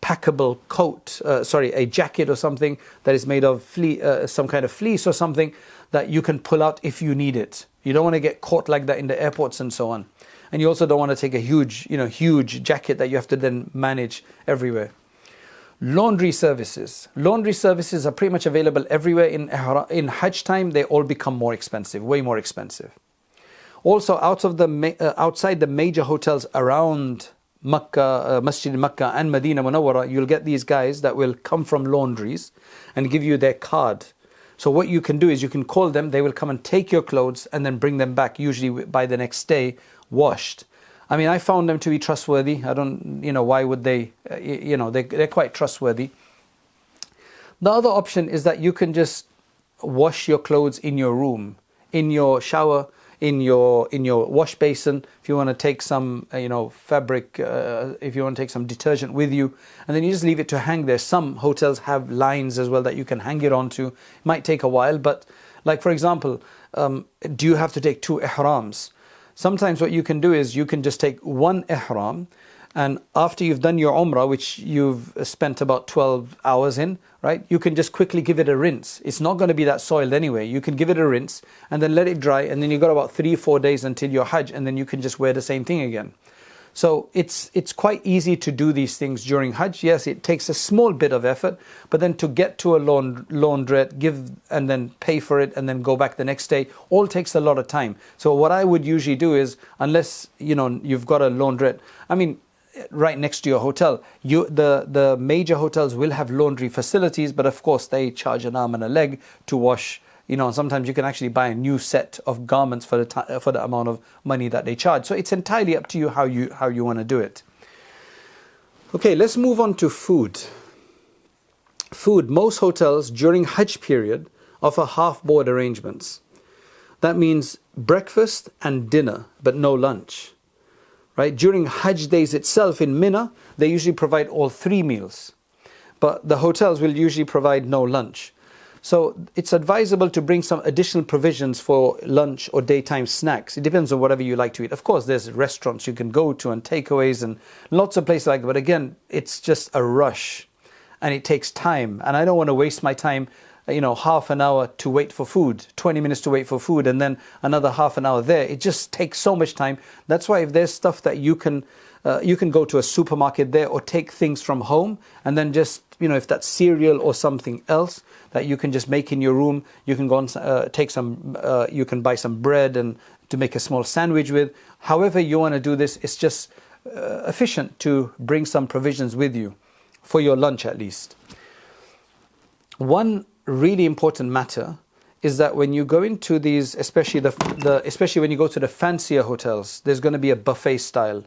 packable coat, a jacket or something that is made of some kind of fleece or something that you can pull out if you need it. You don't want to get caught like that in the airports and so on. And you also don't want to take a huge jacket that you have to then manage everywhere. Laundry services. Laundry services are pretty much available everywhere. In Hajj time, they all become more expensive, way more expensive. Also, outside the major hotels around Makkah, Masjid Makkah and Medina Munawwara, you'll get these guys that will come from laundries and give you their card. So what you can do is you can call them, they will come and take your clothes and then bring them back, usually by the next day, washed. I mean, I found them to be trustworthy. I don't, why would they, they're quite trustworthy. The other option is that you can just wash your clothes in your room, in your shower, in your wash basin. If you want to take some fabric, if you want to take some detergent with you, and then you just leave it to hang there. Some hotels have lines as well that you can hang it onto. It might take a while, but like for example, do you have to take 2 ihrams? Sometimes what you can do is you can just take 1 ihram, and after you've done your umrah, which you've spent about 12 hours in, right, you can just quickly give it a rinse. It's not going to be that soiled anyway. You can give it a rinse and then let it dry, and then you've got about 3-4 days until your Hajj, and then you can just wear the same thing again. So it's quite easy to do these things during Hajj. Yes, it takes a small bit of effort, but then to get to a laundrette, give and then pay for it and then go back the next day, all takes a lot of time. So what I would usually do is, unless you've got a laundrette, I mean, right next to your hotel, the major hotels will have laundry facilities, but of course they charge an arm and a leg to wash. Sometimes you can actually buy a new set of garments for the amount of money that they charge. So it's entirely up to you how you want to do it. Okay, let's move on to food. Food. Most hotels during Hajj period offer half-board arrangements. That means breakfast and dinner, but no lunch. Right? During Hajj days itself in Mina, they usually provide all 3 meals. But the hotels will usually provide no lunch. So it's advisable to bring some additional provisions for lunch or daytime snacks. It depends on whatever you like to eat. Of course, there's restaurants you can go to and takeaways and lots of places like that. But again, it's just a rush and it takes time. And I don't want to waste my time, half an hour to wait for food, 20 minutes to wait for food, and then another half an hour there. It just takes so much time. That's why if there's stuff that you can go to a supermarket there or take things from home and then just, if that's cereal or something else that you can just make in your room, you can go and you can buy some bread and to make a small sandwich with. However you want to do this, it's just efficient to bring some provisions with you for your lunch at least. One really important matter is that when you go into these, especially when you go to the fancier hotels, there's going to be a buffet style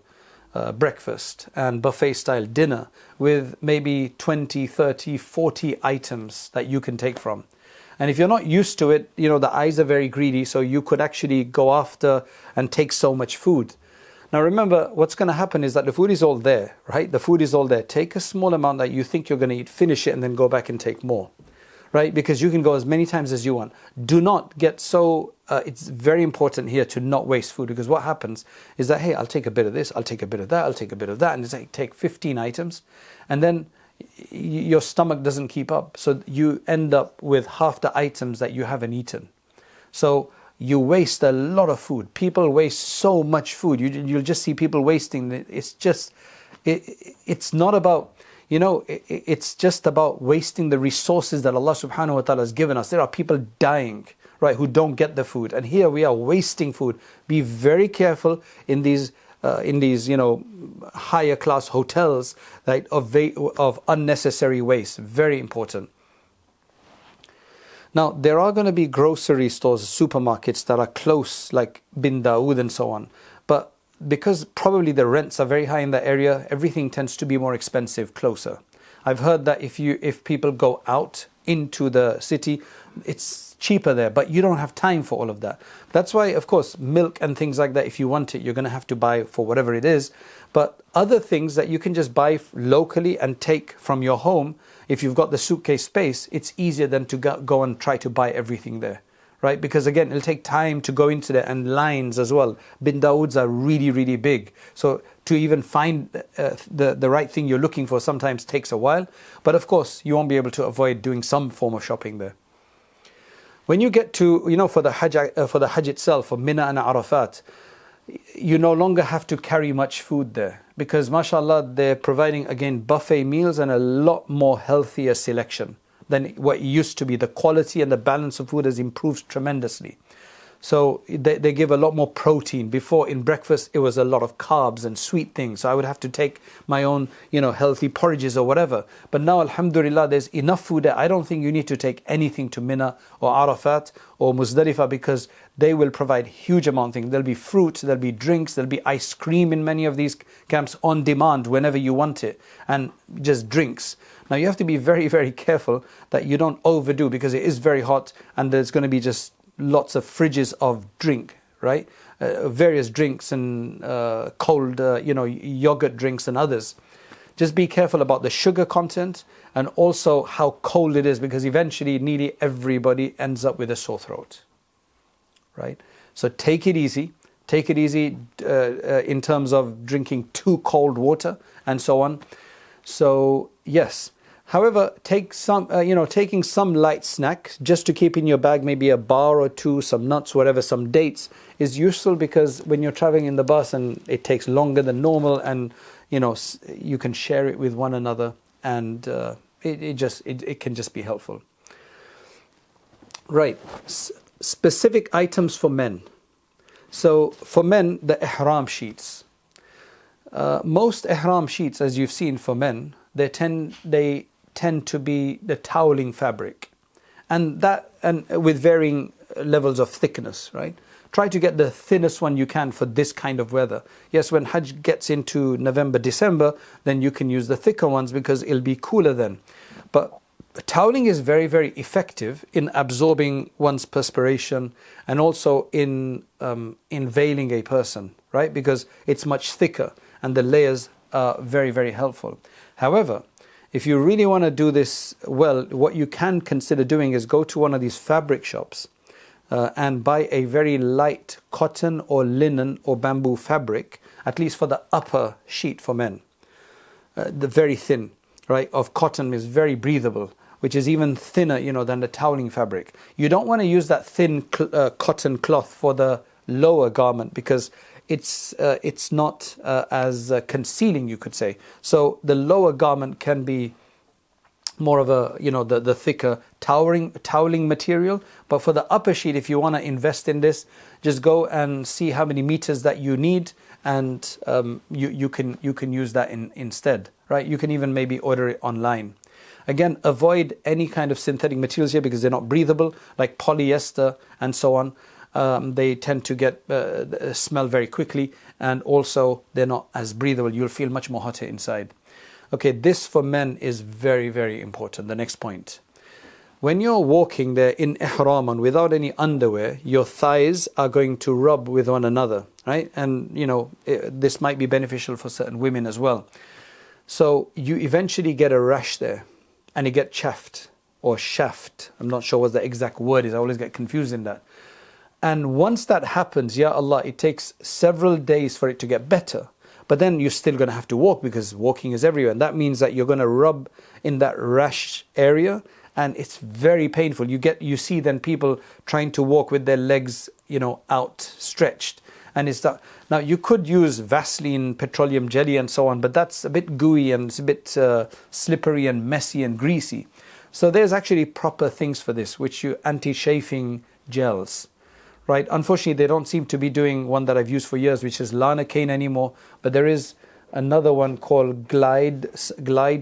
breakfast and buffet style dinner with maybe 20, 30, 40 items that you can take from. And if you're not used to it, the eyes are very greedy, so you could actually go after and take so much food. Now remember, what's going to happen is that the food is all there, right? The food is all there. Take a small amount that you think you're going to eat, finish it, and then go back and take more. Right? Because you can go as many times as you want. Do not get so, it's very important here to not waste food, because what happens is that, hey, I'll take a bit of this, I'll take a bit of that, I'll take a bit of that, and it's like take 15 items, and then your stomach doesn't keep up. So you end up with half the items that you haven't eaten. So you waste a lot of food. People waste so much food. You'll just see people wasting. It's just, it's not about, it's just about wasting the resources that Allah subhanahu wa ta'ala has given us. There are people dying, right, who don't get the food. And here we are wasting food. Be very careful in these higher class hotels, right, of unnecessary waste. Very important. Now, there are going to be grocery stores, supermarkets that are close, like Bin Dawood and so on. But because probably the rents are very high in that area, everything tends to be more expensive closer. I've heard that if people go out into the city, it's cheaper there, but you don't have time for all of that. That's why, of course, milk and things like that, if you want it, you're going to have to buy for whatever it is. But other things that you can just buy locally and take from your home, if you've got the suitcase space, it's easier than to go and try to buy everything there. Right? Because again, it'll take time to go into there, and lines as well. Bin Dawoods are really, really big. So to even find the right thing you're looking for sometimes takes a while. But of course, you won't be able to avoid doing some form of shopping there. When you get to, for the Hajj itself, for Mina and Arafat, you no longer have to carry much food there. Because mashallah, they're providing, again, buffet meals and a lot more healthier selection than what it used to be. The quality and the balance of food has improved tremendously. So they give a lot more protein. Before, in breakfast, it was a lot of carbs and sweet things. So I would have to take my own, healthy porridges or whatever. But now, alhamdulillah, there's enough food there. I don't think you need to take anything to Mina or Arafat or Muzdalifah, because they will provide huge amount of things. There'll be fruit, there'll be drinks, there'll be ice cream in many of these camps on demand whenever you want it, and just drinks. Now you have to be very, very careful that you don't overdo, because it is very hot and there's going to be just lots of fridges of drink, right? Various drinks and cold, yogurt drinks and others. Just be careful about the sugar content and also how cold it is, because eventually nearly everybody ends up with a sore throat, right? So take it easy. Take it easy in terms of drinking too cold water and so on. So yes. However, taking some light snack just to keep in your bag, maybe a bar or two, some nuts, whatever, some dates, is useful, because when you're traveling in the bus and it takes longer than normal, and you can share it with one another, and it can just be helpful. Right, specific items for men. So for men, the ihram sheets. Most ihram sheets, as you've seen for men, they tend to be the toweling fabric, and with varying levels of thickness, right? Try to get the thinnest one you can for this kind of weather. Yes, when Hajj gets into November, December, then you can use the thicker ones because it'll be cooler then. But toweling is very, very effective in absorbing one's perspiration, and also in veiling a person, right? Because it's much thicker and the layers are very, very helpful. However, if you really want to do this well, what you can consider doing is go to one of these fabric shops and buy a very light cotton or linen or bamboo fabric, at least for the upper sheet for men. The very thin, right, of cotton is very breathable, which is even thinner, than the toweling fabric. You don't want to use that thin cotton cloth for the lower garment, because it's not as concealing, you could say. So the lower garment can be more of a, the thicker toweling material. But for the upper sheet, if you want to invest in this, just go and see how many meters that you need, and you can use that instead, right? You can even maybe order it online. Again, avoid any kind of synthetic materials here, because they're not breathable, like polyester and so on. They tend to get smell very quickly, and also they're not as breathable. You'll feel much more hotter inside. Okay, this for men is very, very important. The next point. When you're walking there in ihram and without any underwear, your thighs are going to rub with one another, right? And, this might be beneficial for certain women as well. So you eventually get a rash there, and you get chaffed or shaft. I'm not sure what the exact word is. I always get confused in that. And once that happens, ya Allah, it takes several days for it to get better. But then you're still going to have to walk, because walking is everywhere. And that means that you're going to rub in that rash area, and it's very painful. You see then people trying to walk with their legs, outstretched. And it's that. Now you could use Vaseline, petroleum jelly and so on, but that's a bit gooey and it's a bit slippery and messy and greasy. So there's actually proper things for this, which you anti-chafing gels. Right, unfortunately, they don't seem to be doing one that I've used for years, which is Lanacane anymore. But there is another one called Glide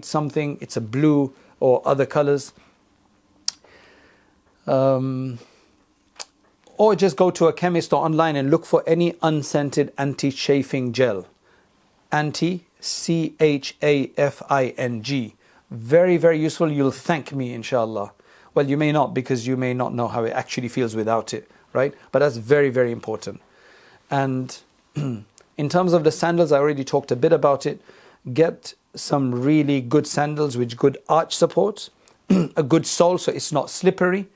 something. It's a blue or other colors. Or just go to a chemist or online and look for any unscented anti-chafing gel. Chafing. Very, very useful. You'll thank me, inshallah. Well, you may not, because you may not know how it actually feels without it. Right? But that's very, very important. And in terms of the sandals, I already talked a bit about it. Get some really good sandals with good arch support, a good sole so it's not slippery,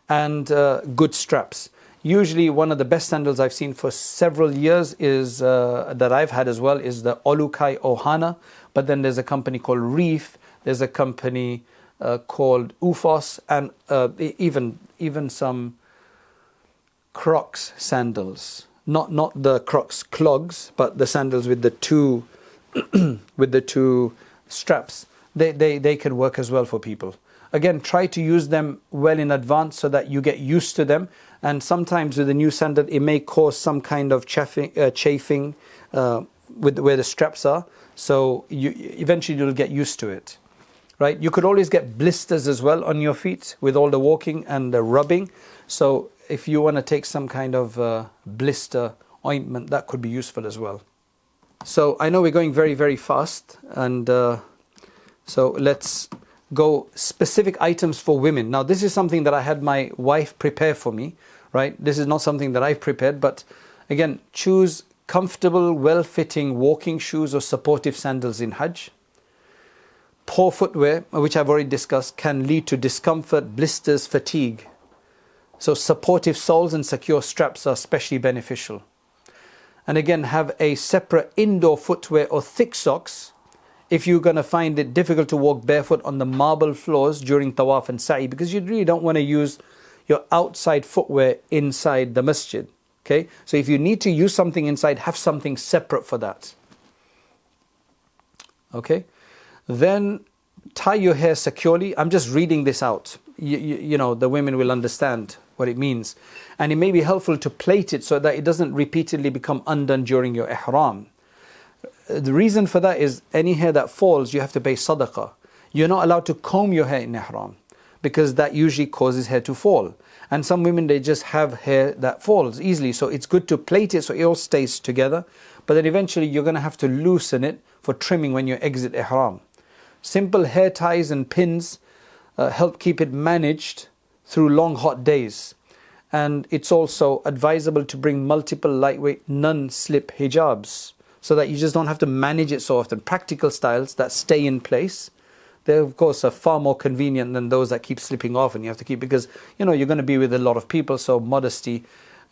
and good straps. Usually one of the best sandals I've seen for several years is that I've had as well is the Olukai Ohana. But then there's a company called Reef. There's a company called Ufos, and even some Crocs sandals, not the Crocs clogs, but the sandals with the two with the two straps. They can work as well for people. again, try to use them well in advance so that you get used to them. And sometimes with the new sandal, it may cause some kind of chafing with where the straps are. So eventually you'll get used to it, right? You could always get blisters as well on your feet with all the walking and the rubbing. So if you want to take some kind of blister ointment, that could be useful as well. So I know we're going very, very fast, and so let's go specific items for women. Now this is something that I had my wife prepare for me, right? This is not something that I've prepared, but again, choose comfortable, well-fitting walking shoes or supportive sandals in Hajj. Poor footwear, which I've already discussed, can lead to discomfort, blisters, fatigue. So supportive soles and secure straps are especially beneficial. And again, have a separate indoor footwear or thick socks if you're going to find it difficult to walk barefoot on the marble floors during tawaf and sa'i, because you really don't want to use your outside footwear inside the masjid. Okay, so if you need to use something inside, have something separate for that. Okay, then tie your hair securely. I'm just reading this out. You know, the women will understand what it means. And it may be helpful to plait it so that it doesn't repeatedly become undone during your ihram. The reason for that is any hair that falls, you have to pay sadaqah. You're not allowed to comb your hair in ihram because that usually causes hair to fall. And some women, they just have hair that falls easily. So it's good to plait it so it all stays together. But then eventually you're going to have to loosen it for trimming when you exit ihram. Simple hair ties and pins help keep it managed through long hot days. And it's also advisable to bring multiple lightweight non-slip hijabs so that you just don't have to manage it so often. Practical styles that stay in place, they of course are far more convenient than those that keep slipping off and you have to keep, because you know you're going to be with a lot of people, so modesty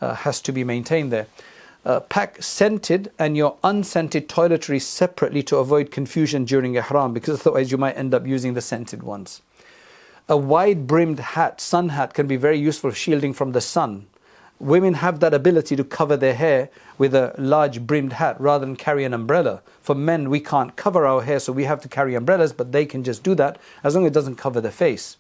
has to be maintained there. Pack scented and your unscented toiletries separately to avoid confusion during ihram, because otherwise you might end up using the scented ones. A wide brimmed hat, sun hat, can be very useful shielding from the sun. Women have that ability to cover their hair with a large brimmed hat rather than carry an umbrella. For men, we can't cover our hair, so we have to carry umbrellas, but they can just do that as long as it doesn't cover their face.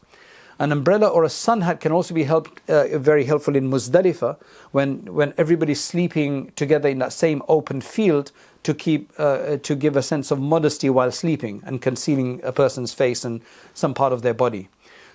An umbrella or a sun hat can also be very helpful in Muzdalifah when everybody's sleeping together in that same open field to give a sense of modesty while sleeping and concealing a person's face and some part of their body.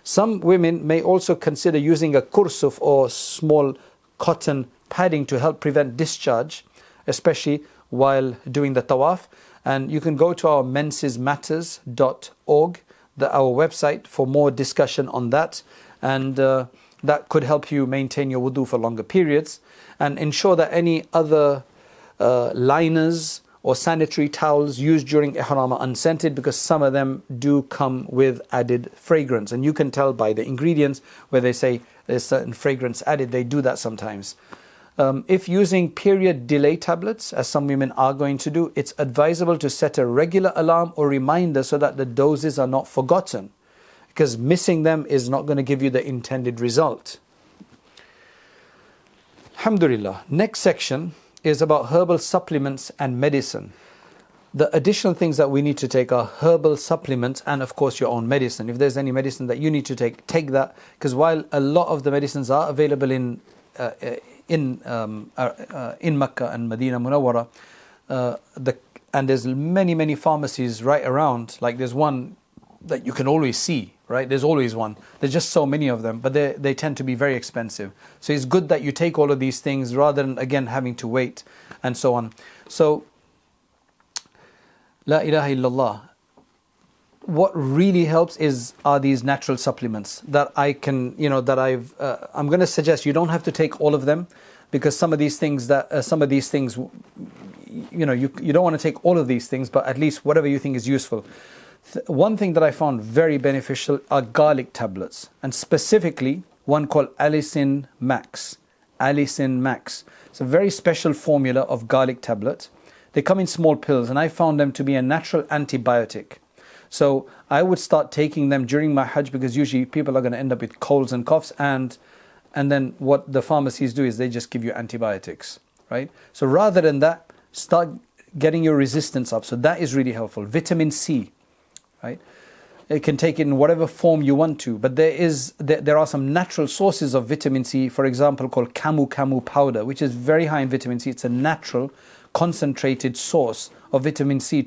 Some women may also consider using a kursuf or small cotton padding to help prevent discharge, especially while doing the tawaf. And you can go to our mensesmatters.org, our website, for more discussion on that. And that could help you maintain your wudu for longer periods. And ensure that any other liners or sanitary towels used during ihram are unscented, because some of them do come with added fragrance. And you can tell by the ingredients where they say there's certain fragrance added. They do that sometimes. If using period delay tablets, as some women are going to do, it's advisable to set a regular alarm or reminder so that the doses are not forgotten, because missing them is not going to give you the intended result. Alhamdulillah. Next section is about herbal supplements and medicine. The additional things that we need to take are herbal supplements and of course your own medicine. If there's any medicine that you need to take that, because while a lot of the medicines are available in Makkah and Medina Munawwara, and there's many pharmacies right around. Like there's one that you can always see, right? There's always one. There's just so many of them, but they tend to be very expensive. So it's good that you take all of these things rather than again having to wait and so on. So La ilaha illallah. What really helps are these natural supplements that I can, I'm going to suggest you don't have to take all of them, because some of these things, you don't want to take all of these things, but at least whatever you think is useful. One thing that I found very beneficial are garlic tablets, and specifically one called Allicin Max. Allicin Max. It's a very special formula of garlic tablet. They come in small pills, and I found them to be a natural antibiotic. So I would start taking them during my Hajj, because usually people are going to end up with colds and coughs, and then what the pharmacies do is they just give you antibiotics, right? So rather than that, start getting your resistance up. So that is really helpful. Vitamin C, right? You can take it in whatever form you want to, but there are some natural sources of vitamin C, for example, called camu powder, which is very high in vitamin C. It's a natural, concentrated source of vitamin C.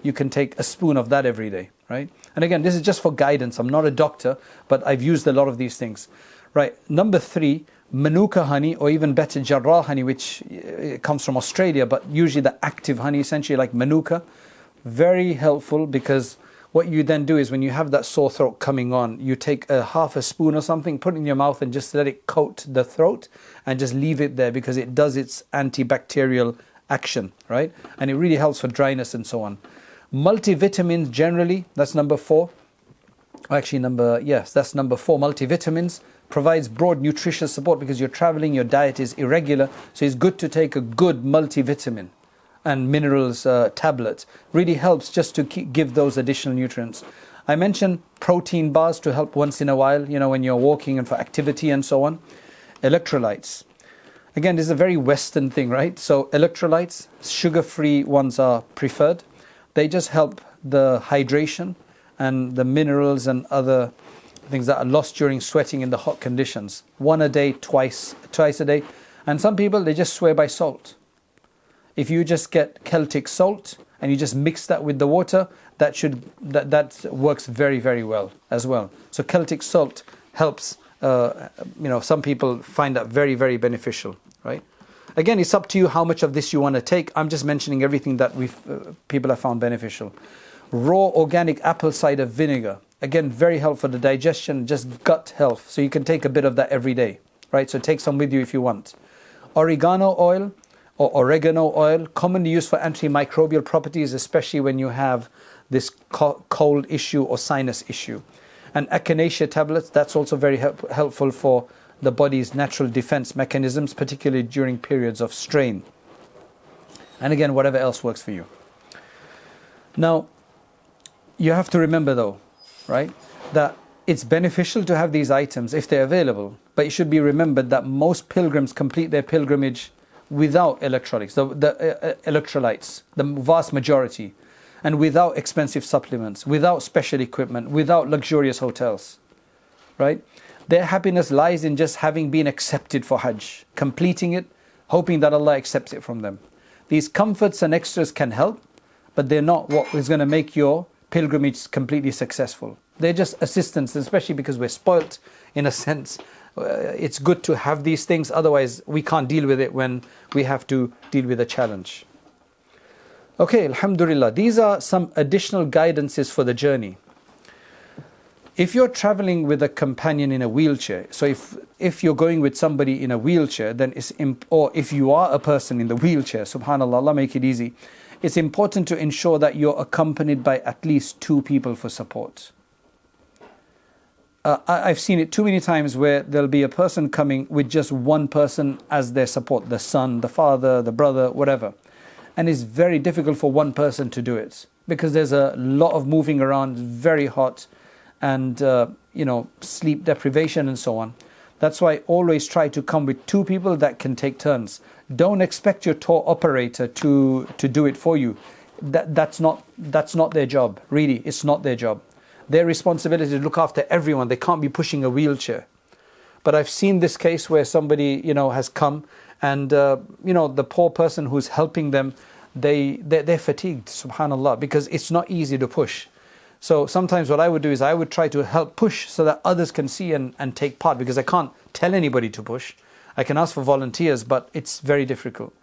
You can take a spoon of that every day, right? And again, this is just for guidance. I'm not a doctor, but I've used a lot of these things, right? Number 3, Manuka honey, or even better, Jarrah honey, which comes from Australia, but usually the active honey, essentially like Manuka. Very helpful, because what you then do is when you have that sore throat coming on, you take half a spoon or something, put it in your mouth and just let it coat the throat and just leave it there, because it does its antibacterial action, right? And it really helps for dryness and so on. Multivitamins generally, that's number 4. Actually, that's number 4. Multivitamins provides broad nutritious support, because you're traveling, your diet is irregular, so it's good to take a good multivitamin and minerals tablet. Really helps just to give those additional nutrients. I mentioned protein bars to help once in a while, when you're walking and for activity and so on. Electrolytes. Again, this is a very Western thing, right? So electrolytes, sugar-free ones are preferred. They just help the hydration and the minerals and other things that are lost during sweating in the hot conditions. 1 a day, twice a day. And some people, they just swear by salt. If you just get Celtic salt and you just mix that with the water, that works very, very well as well. So Celtic salt helps. Some people find that very, very beneficial, right? Again, it's up to you how much of this you want to take. I'm just mentioning everything that people have found beneficial. Raw organic apple cider vinegar. Again, very helpful for the digestion, just gut health. So you can take a bit of that every day, right? So take some with you if you want. Oregano oil or oregano oil, commonly used for antimicrobial properties, especially when you have this cold issue or sinus issue. And echinacea tablets, that's also very helpful for the body's natural defense mechanisms, particularly during periods of strain. And again, whatever else works for you. Now, you have to remember though, right, that it's beneficial to have these items if they're available, but it should be remembered that most pilgrims complete their pilgrimage without electrolytes, the vast majority, and without expensive supplements, without special equipment, without luxurious hotels, right? Their happiness lies in just having been accepted for Hajj, completing it, hoping that Allah accepts it from them. These comforts and extras can help, but they're not what is going to make your pilgrimage completely successful. They're just assistance, especially because we're spoilt in a sense. It's good to have these things, otherwise we can't deal with it when we have to deal with a challenge. Okay, alhamdulillah, these are some additional guidances for the journey. If you're traveling with a companion in a wheelchair, so if you're going with somebody in a wheelchair, then or if you are a person in the wheelchair, subhanallah, Allah make it easy, it's important to ensure that you're accompanied by at least 2 people for support. I've seen it too many times where there'll be a person coming with just one person as their support, the son, the father, the brother, whatever. And it's very difficult for one person to do it because there's a lot of moving around, very hot, and sleep deprivation and so on. That's why always try to come with 2 people that can take turns. Don't expect your tour operator to do it for you. That's not their job. Really, it's not their job. Their responsibility to look after everyone. They can't be pushing a wheelchair. But I've seen this case where somebody has come and the poor person who's helping them, they're fatigued, subhanallah, because it's not easy to push. So sometimes what I would do is I would try to help push so that others can see and take part, because I can't tell anybody to push. I can ask for volunteers, but it's very difficult.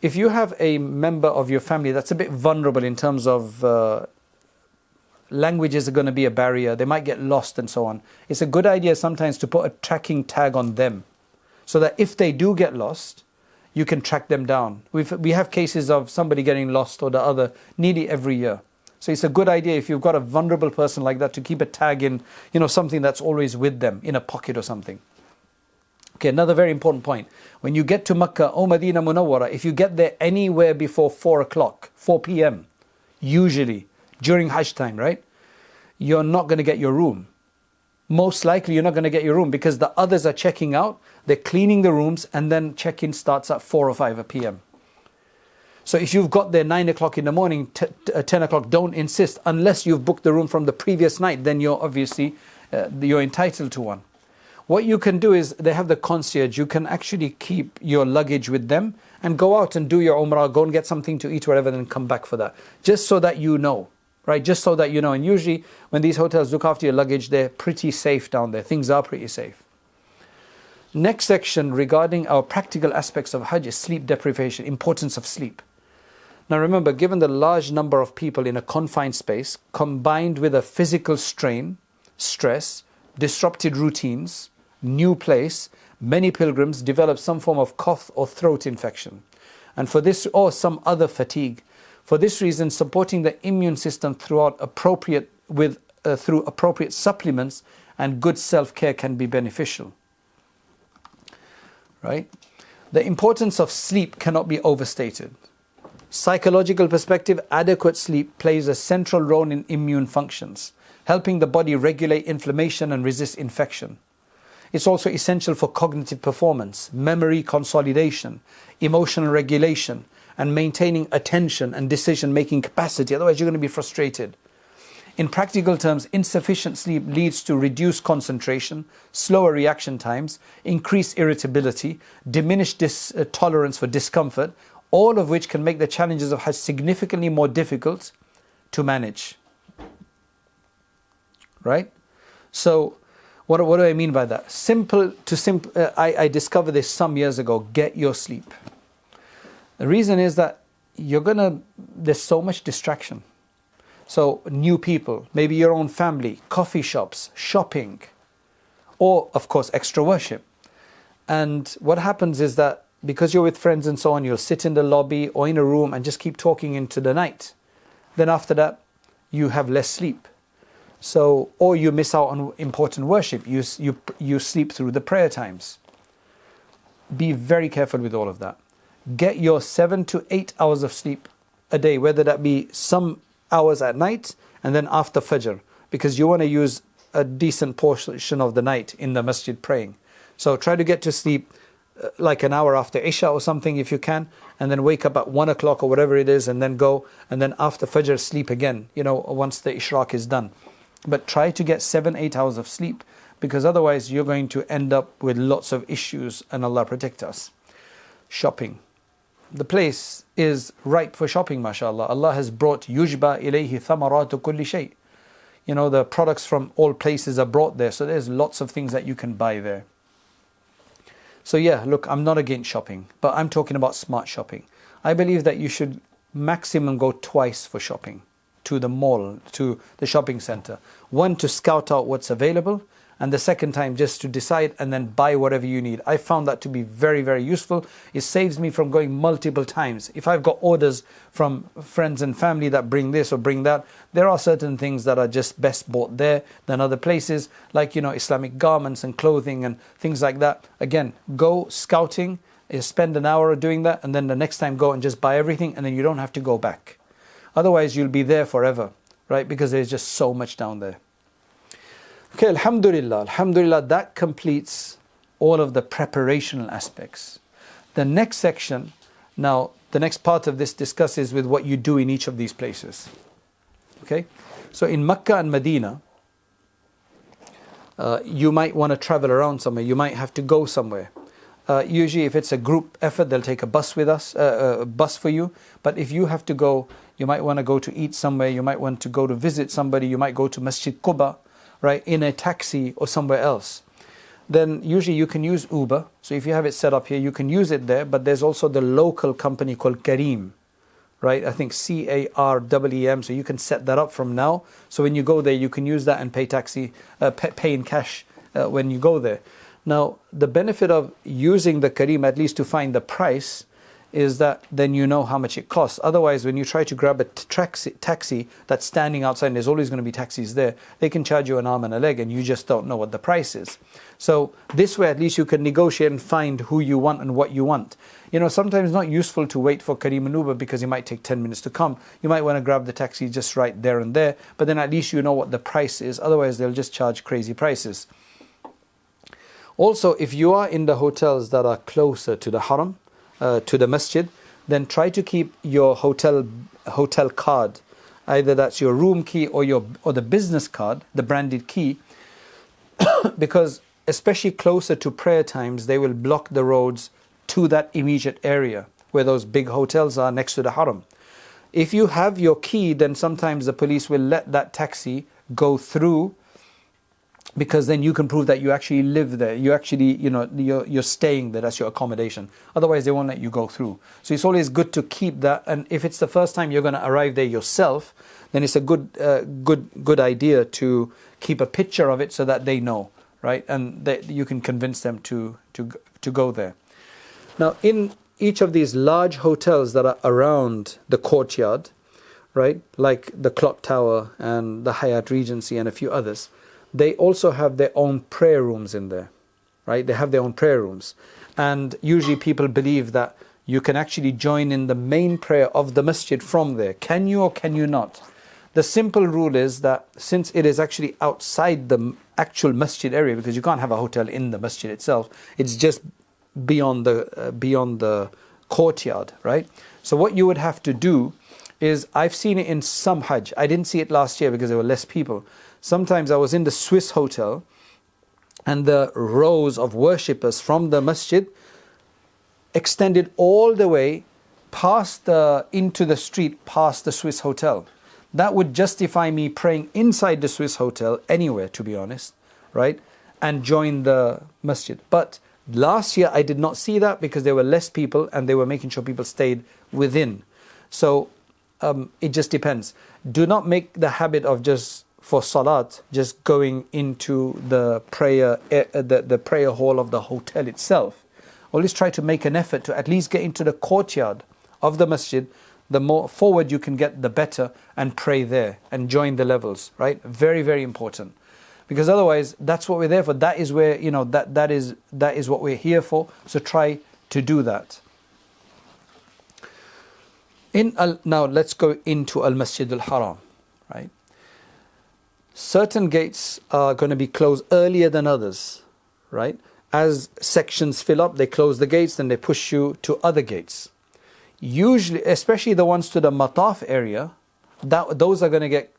If you have a member of your family that's a bit vulnerable in terms of languages are going to be a barrier, they might get lost and so on, it's a good idea sometimes to put a tracking tag on them so that if they do get lost, you can track them down. We have cases of somebody getting lost or the other nearly every year. So it's a good idea if you've got a vulnerable person like that to keep a tag in, something that's always with them in a pocket or something. Okay, another very important point. When you get to Makkah or Medina Munawwara, if you get there anywhere before 4 p.m, usually during Hajj time, right? You're not going to get your room. Most likely you're not going to get your room because the others are checking out, they're cleaning the rooms, and then check-in starts at 4 or 5 p.m. So if you've got there 9 o'clock in the morning, 10 o'clock, don't insist unless you've booked the room from the previous night. Then you're obviously you're entitled to one. What you can do is they have the concierge. You can actually keep your luggage with them and go out and do your umrah, go and get something to eat, whatever, then come back for that. Just so that you know, right? Just so that you know. And usually when these hotels look after your luggage, they're pretty safe down there. Things are pretty safe. Next section regarding our practical aspects of Hajj is sleep deprivation, importance of sleep. Now remember, given the large number of people in a confined space, combined with a physical strain, stress, disrupted routines, new place, many pilgrims develop some form of cough or throat infection. And for this, or some other fatigue. For this reason, supporting the immune system through appropriate supplements and good self-care can be beneficial. Right? The importance of sleep cannot be overstated. Psychological perspective, adequate sleep plays a central role in immune functions, helping the body regulate inflammation and resist infection. It's also essential for cognitive performance, memory consolidation, emotional regulation, and maintaining attention and decision-making capacity. Otherwise, you're going to be frustrated. In practical terms, insufficient sleep leads to reduced concentration, slower reaction times, increased irritability, diminished tolerance for discomfort, all of which can make the challenges of Hajj significantly more difficult to manage. Right? So, what do I mean by that? I discovered this some years ago. Get your sleep. The reason is that there's so much distraction. So new people, maybe your own family, coffee shops, shopping, or of course extra worship. And what happens is that because you're with friends and so on, you'll sit in the lobby or in a room and just keep talking into the night. Then after that, you have less sleep. So, or you miss out on important worship. You sleep through the prayer times. Be very careful with all of that. Get your 7 to 8 hours of sleep a day, whether that be some hours at night and then after Fajr, because you want to use a decent portion of the night in the masjid praying. So try to get to sleep like an hour after Isha or something if you can, and then wake up at 1 o'clock or whatever it is, and then go, and then after Fajr sleep again, once the Ishraq is done. But try to get 7-8 hours of sleep, because otherwise you're going to end up with lots of issues, and Allah protect us. Shopping. The place is ripe for shopping, mashallah. Allah has brought yujba ilayhi thamaratu kulli shay. The products from all places are brought there, so there's lots of things that you can buy there. So yeah, look, I'm not against shopping, but I'm talking about smart shopping. I believe that you should maximum go twice for shopping, to the mall, to the shopping center. One, to scout out what's available, and the second time just to decide and then buy whatever you need. I found that to be very, very useful. It saves me from going multiple times. If I've got orders from friends and family that bring this or bring that, there are certain things that are just best bought there than other places, like Islamic garments and clothing and things like that. Again, go scouting, spend an hour doing that, and then the next time go and just buy everything, and then you don't have to go back. Otherwise you'll be there forever, right? Because there's just so much down there. Okay, alhamdulillah, that completes all of the preparational aspects. The next section, now the next part of this discusses with what you do in each of these places. Okay, so in Mecca and Medina, you might want to travel around somewhere, you might have to go somewhere. Usually if it's a group effort, they'll take a bus for you. But if you have to go, you might want to go to eat somewhere, you might want to go to visit somebody, you might go to Masjid Quba, right, in a taxi or somewhere else. Then usually you can use Uber. So if you have it set up here, you can use it there. But there's also the local company called Careem, right? I think CAREEM. So you can set that up from now. So when you go there, you can use that and pay pay in cash when you go there. Now, the benefit of using the Careem, at least to find the price, is that then you know how much it costs. Otherwise, when you try to grab a taxi that's standing outside, and there's always going to be taxis there, they can charge you an arm and a leg, and you just don't know what the price is. So this way, at least you can negotiate and find who you want and what you want. Sometimes it's not useful to wait for Careem and Uber because it might take 10 minutes to come. You might want to grab the taxi just right there and there, but then at least you know what the price is. Otherwise, they'll just charge crazy prices. Also, if you are in the hotels that are closer to the haram, to the masjid, then try to keep your hotel card, either that's your room key or the business card, the branded key, because especially closer to prayer times, they will block the roads to that immediate area where those big hotels are next to the haram. If you have your key, then sometimes the police will let that taxi go through, because then you can prove that you actually live there. You actually, you're staying there. That's your accommodation. Otherwise, they won't let you go through. So it's always good to keep that. And if it's the first time you're going to arrive there yourself, then it's a good idea to keep a picture of it so that they know, right? And that you can convince them to go there. Now, in each of these large hotels that are around the courtyard, right, like the Clock Tower and the Hyatt Regency and a few others, they also have their own prayer rooms in there, right? They have their own prayer rooms. And usually people believe that you can actually join in the main prayer of the masjid from there. Can you or can you not? The simple rule is that since it is actually outside the actual masjid area, because you can't have a hotel in the masjid itself, it's just beyond the courtyard, right? So what you would have to do is, I've seen it in some Hajj. I didn't see it last year because there were less people. Sometimes I was in the Swiss hotel and the rows of worshippers from the masjid extended all the way into the street past the Swiss hotel. That would justify me praying inside the Swiss hotel anywhere, to be honest, right? And join the masjid. But last year I did not see that because there were less people and they were making sure people stayed within. So it just depends. Do not make the habit of for salat, just going into the prayer hall of the hotel itself. Always try to make an effort to at least get into the courtyard of the masjid. The more forward you can get, the better, and pray there and join the levels, right? Very, very important. Because otherwise, that's what we're there for. That is where, that is what we're here for. So try to do that. Now let's go into Al-Masjid Al-Haram, right? Certain gates are going to be closed earlier than others, right? As sections fill up, they close the gates, then they push you to other gates. Usually, especially the ones to the Mataf area, those are going to get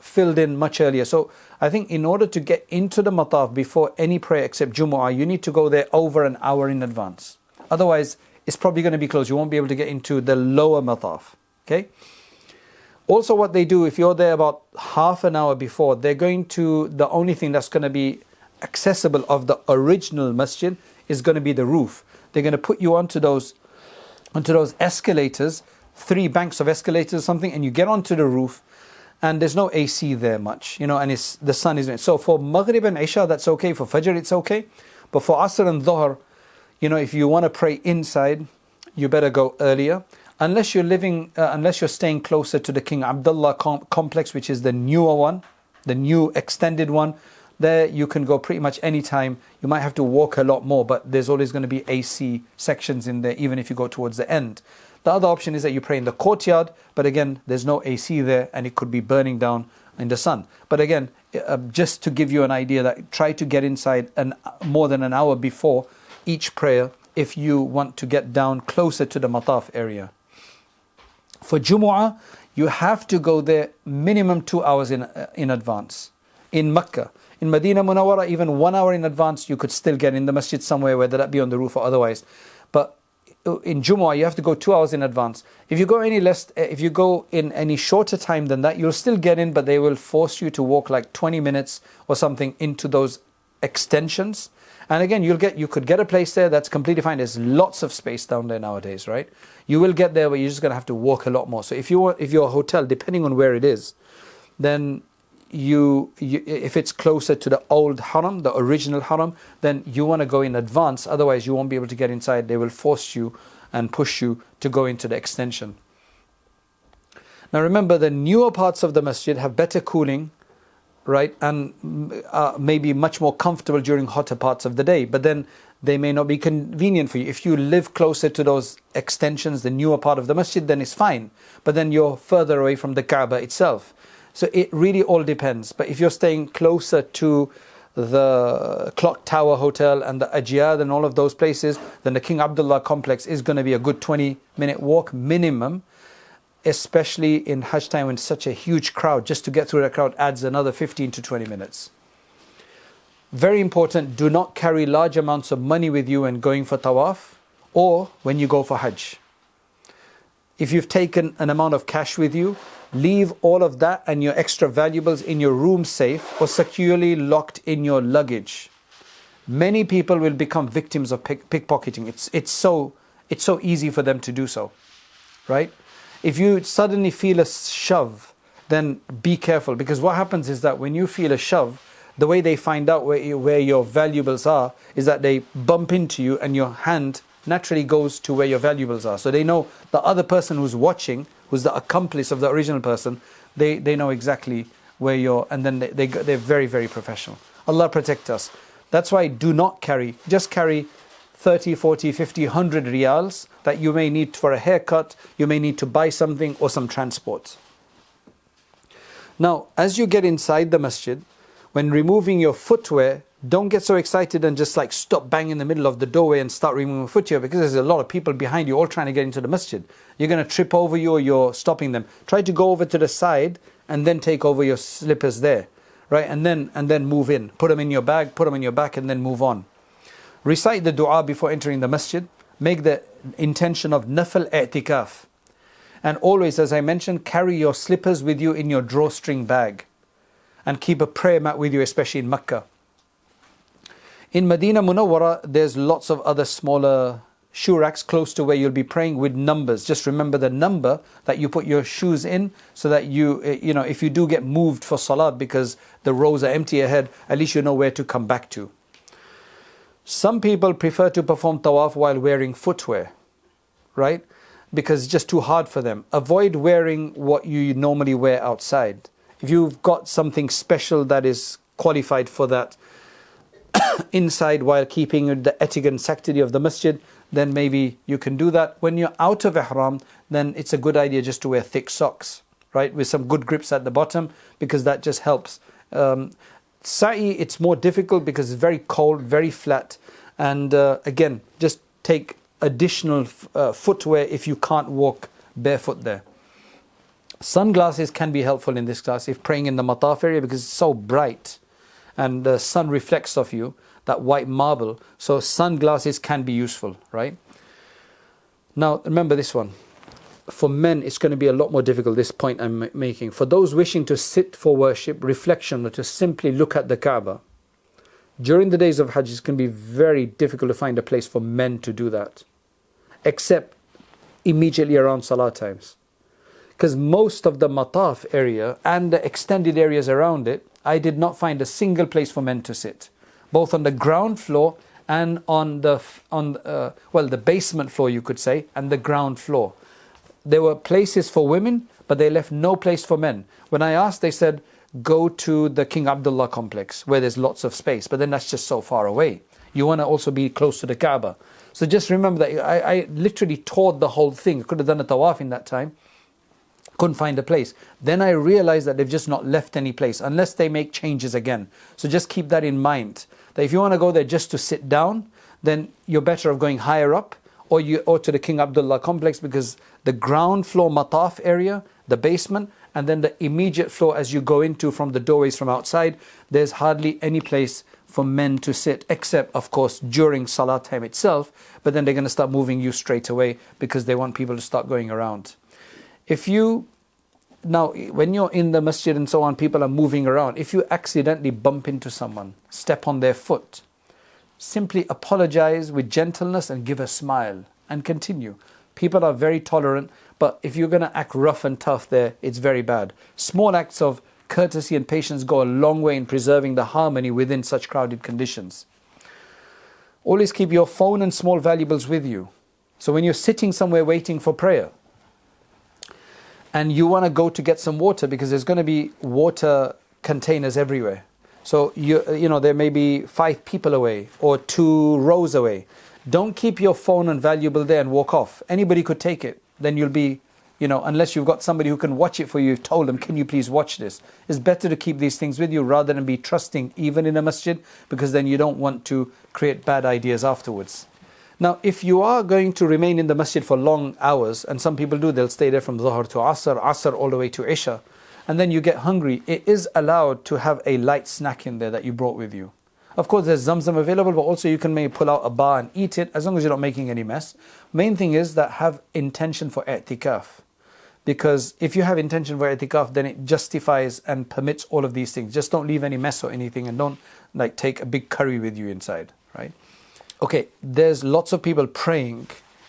filled in much earlier. So I think in order to get into the Mataf before any prayer except Jumu'ah, you need to go there over an hour in advance. Otherwise, it's probably going to be closed. You won't be able to get into the lower Mataf. Okay? Also, what they do, if you're there about half an hour before, the only thing that's going to be accessible of the original masjid is going to be the roof. They're going to put you onto those escalators, 3 banks of escalators or something, and you get onto the roof, and there's no AC there much, and the sun is. So for Maghrib and Isha, that's okay. For Fajr, it's okay. But for Asr and Dhuhr, if you want to pray inside, you better go earlier. Unless you're staying closer to the King Abdullah complex, which is the newer one, the new extended one, there you can go pretty much any time. You might have to walk a lot more, but there's always going to be AC sections in there, even if you go towards the end. The other option is that you pray in the courtyard, but again, there's no AC there and it could be burning down in the sun. But again, just to give you an idea, that try to get inside more than an hour before each prayer if you want to get down closer to the Mataf area. For Jumu'ah, you have to go there minimum 2 hours in advance. In Mecca, in Medina Munawwara, even 1 hour in advance, you could still get in the masjid somewhere, whether that be on the roof or otherwise. But in Jumu'ah, you have to go 2 hours in advance. If you go in any shorter time than that, you'll still get in, but they will force you to walk like 20 minutes or something into those extensions. And again, you could get a place there that's completely fine. There's lots of space down there nowadays, right? You will get there, but you're just going to have to walk a lot more. So if your hotel, depending on where it is, then if it's closer to the old haram, the original haram, then you want to go in advance. Otherwise, you won't be able to get inside. They will force you and push you to go into the extension. Now remember, the newer parts of the masjid have better cooling, right, and maybe much more comfortable during hotter parts of the day, but then they may not be convenient for you. If you live closer to those extensions, the newer part of the masjid, then it's fine, but then you're further away from the Kaaba itself. So it really all depends. But if you're staying closer to the Clock Tower Hotel and the Ajiyad and all of those places, then the King Abdullah complex is going to be a good 20-minute walk minimum, especially in Hajj time when such a huge crowd. Just to get through that crowd adds another 15 to 20 minutes. Very important, do not carry large amounts of money with you when going for tawaf or when you go for Hajj. If you've taken an amount of cash with you, leave all of that and your extra valuables in your room safe or securely locked in your luggage. Many people will become victims of pickpocketing. It's so easy for them to do so, right? If you suddenly feel a shove, then be careful, because what happens is that when you feel a shove, the way they find out where your valuables are is that they bump into you and your hand naturally goes to where your valuables are. So they know the other person who's watching, who's the accomplice of the original person, they know exactly where you're, and then they're very, very professional. Allah protect us. That's why do not carry, just carry 30, 40, 50, 100 riyals that you may need for a haircut, you may need to buy something or some transport. Now, as you get inside the masjid, when removing your footwear, don't get so excited and just like stop bang in the middle of the doorway and start removing footwear, because there's a lot of people behind you all trying to get into the masjid. You're going to trip over you or you're stopping them. Try to go over to the side and then take over your slippers there, right? And then move in. Put them in your bag, put them in your back, and then move on. Recite the dua before entering the masjid. Make the intention of nafal i'tikaf. And always, as I mentioned, carry your slippers with you in your drawstring bag. And keep a prayer mat with you, especially in Mecca. In Medina Munawwara, there's lots of other smaller shoe racks close to where you'll be praying with numbers. Just remember the number that you put your shoes in, so that if you do get moved for salat because the rows are empty ahead, at least you know where to come back to. Some people prefer to perform tawaf while wearing footwear, right? Because it's just too hard for them. Avoid wearing what you normally wear outside. If you've got something special that is qualified for that inside while keeping the etiquette and sanctity of the masjid, then maybe you can do that. When you're out of ihram, then it's a good idea just to wear thick socks, right? With some good grips at the bottom, because that just helps. Sa'i, it's more difficult because it's very cold, very flat. And again, just take additional footwear if you can't walk barefoot there. Sunglasses can be helpful in this class if praying in the mataf area, because it's so bright and the sun reflects off you, that white marble. So sunglasses can be useful, right? Now remember this one. For men, it's going to be a lot more difficult, this point I'm making. For those wishing to sit for worship, reflection, or to simply look at the Kaaba, during the days of Hajj, it can be very difficult to find a place for men to do that, except immediately around Salah times. Because most of the mataf area and the extended areas around it, I did not find a single place for men to sit, both on the ground floor and on the basement floor, you could say, and the ground floor. There were places for women, but they left no place for men. When I asked, they said, go to the King Abdullah complex where there's lots of space, but then that's just so far away. You want to also be close to the Kaaba. So just remember that I literally toured the whole thing. I could have done a tawaf in that time. Couldn't find a place. Then I realized that they've just not left any place unless they make changes again. So just keep that in mind, that if you want to go there just to sit down, then you're better off going higher up or to the King Abdullah complex, because the ground floor mataf area, the basement, and then the immediate floor as you go into from the doorways from outside, there's hardly any place for men to sit, except of course during Salah time itself, but then they're going to start moving you straight away because they want people to start going around. Now, when you're in the masjid and so on, people are moving around. If you accidentally bump into someone, step on their foot, simply apologize with gentleness and give a smile and continue. People are very tolerant, but if you're going to act rough and tough there, it's very bad. Small acts of courtesy and patience go a long way in preserving the harmony within such crowded conditions. Always keep your phone and small valuables with you. So when you're sitting somewhere waiting for prayer, and you want to go to get some water, because there's going to be water containers everywhere. So there may be 5 people away or 2 rows away. Don't keep your phone and valuable there and walk off. Anybody could take it. Then you'll be unless you've got somebody who can watch it for you, you've told them, can you please watch this? It's better to keep these things with you rather than be trusting even in a masjid, because then you don't want to create bad ideas afterwards. Now, if you are going to remain in the masjid for long hours, and some people do, they'll stay there from Dhuhr to Asr, Asr all the way to Isha, and then you get hungry, it is allowed to have a light snack in there that you brought with you. Of course, there's Zamzam available, but also you can maybe pull out a bar and eat it, as long as you're not making any mess. Main thing is that have intention for i'tikaf. Because if you have intention for i'tikaf, then it justifies and permits all of these things. Just don't leave any mess or anything, and don't take a big curry with you inside, right? Okay, there's lots of people praying,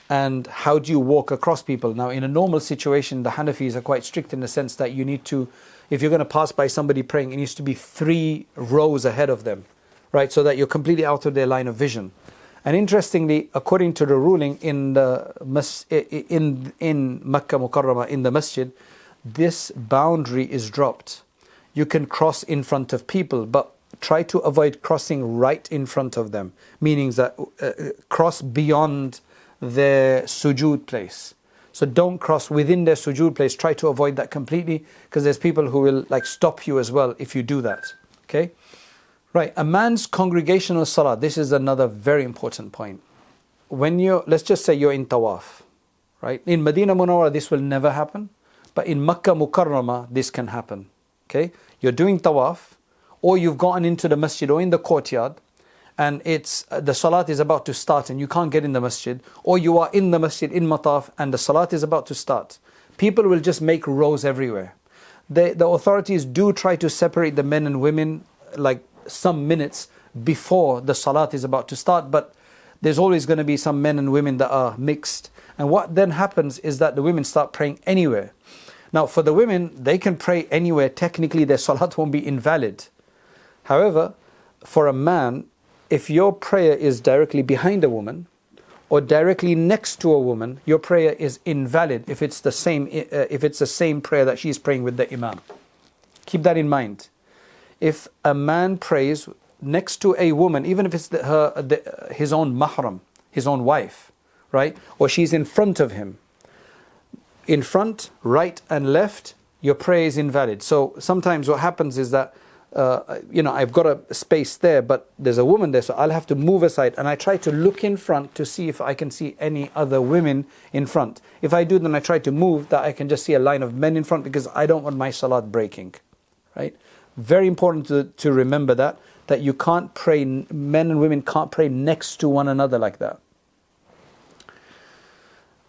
and how do you walk across people? Now, in a normal situation, the Hanafis are quite strict in the sense that you need to, if you're going to pass by somebody praying, it needs to be 3 rows ahead of them, right? So that you're completely out of their line of vision. And interestingly, according to the ruling in Makkah Mukarramah, in the masjid, this boundary is dropped. You can cross in front of people, but try to avoid crossing right in front of them, meaning that cross beyond their sujood place. So don't cross within their sujood place. Try to avoid that completely, because there's people who will stop you as well if you do that. Okay? Right, a man's congregational salah, this is another very important point. When let's just say you're in tawaf, right? In Medina Munawwara, this will never happen, but in Makkah Mukarramah, this can happen. Okay? You're doing tawaf, or you've gotten into the masjid or in the courtyard, and the salat is about to start and you can't get in the masjid, or you are in the masjid in mataf and the salat is about to start. People will just make rows everywhere. The authorities do try to separate the men and women some minutes before the salat is about to start, but there's always going to be some men and women that are mixed. And what then happens is that the women start praying anywhere. Now, for the women, they can pray anywhere. Technically, their salat won't be invalid. However, for a man, if your prayer is directly behind a woman or directly next to a woman, your prayer is invalid if it's the same prayer that she's praying with the imam. Keep that in mind. If a man prays next to a woman, even if it's his own mahram, his own wife, right? Or she's in front of him. In front, right and left, your prayer is invalid. So sometimes what happens is that, I've got a space there, but there's a woman there, so I'll have to move aside. And I try to look in front to see if I can see any other women in front. If I do, then I try to move that I can just see a line of men in front, because I don't want my salat breaking, right? Very important to remember that you can't pray, men and women can't pray next to one another like that.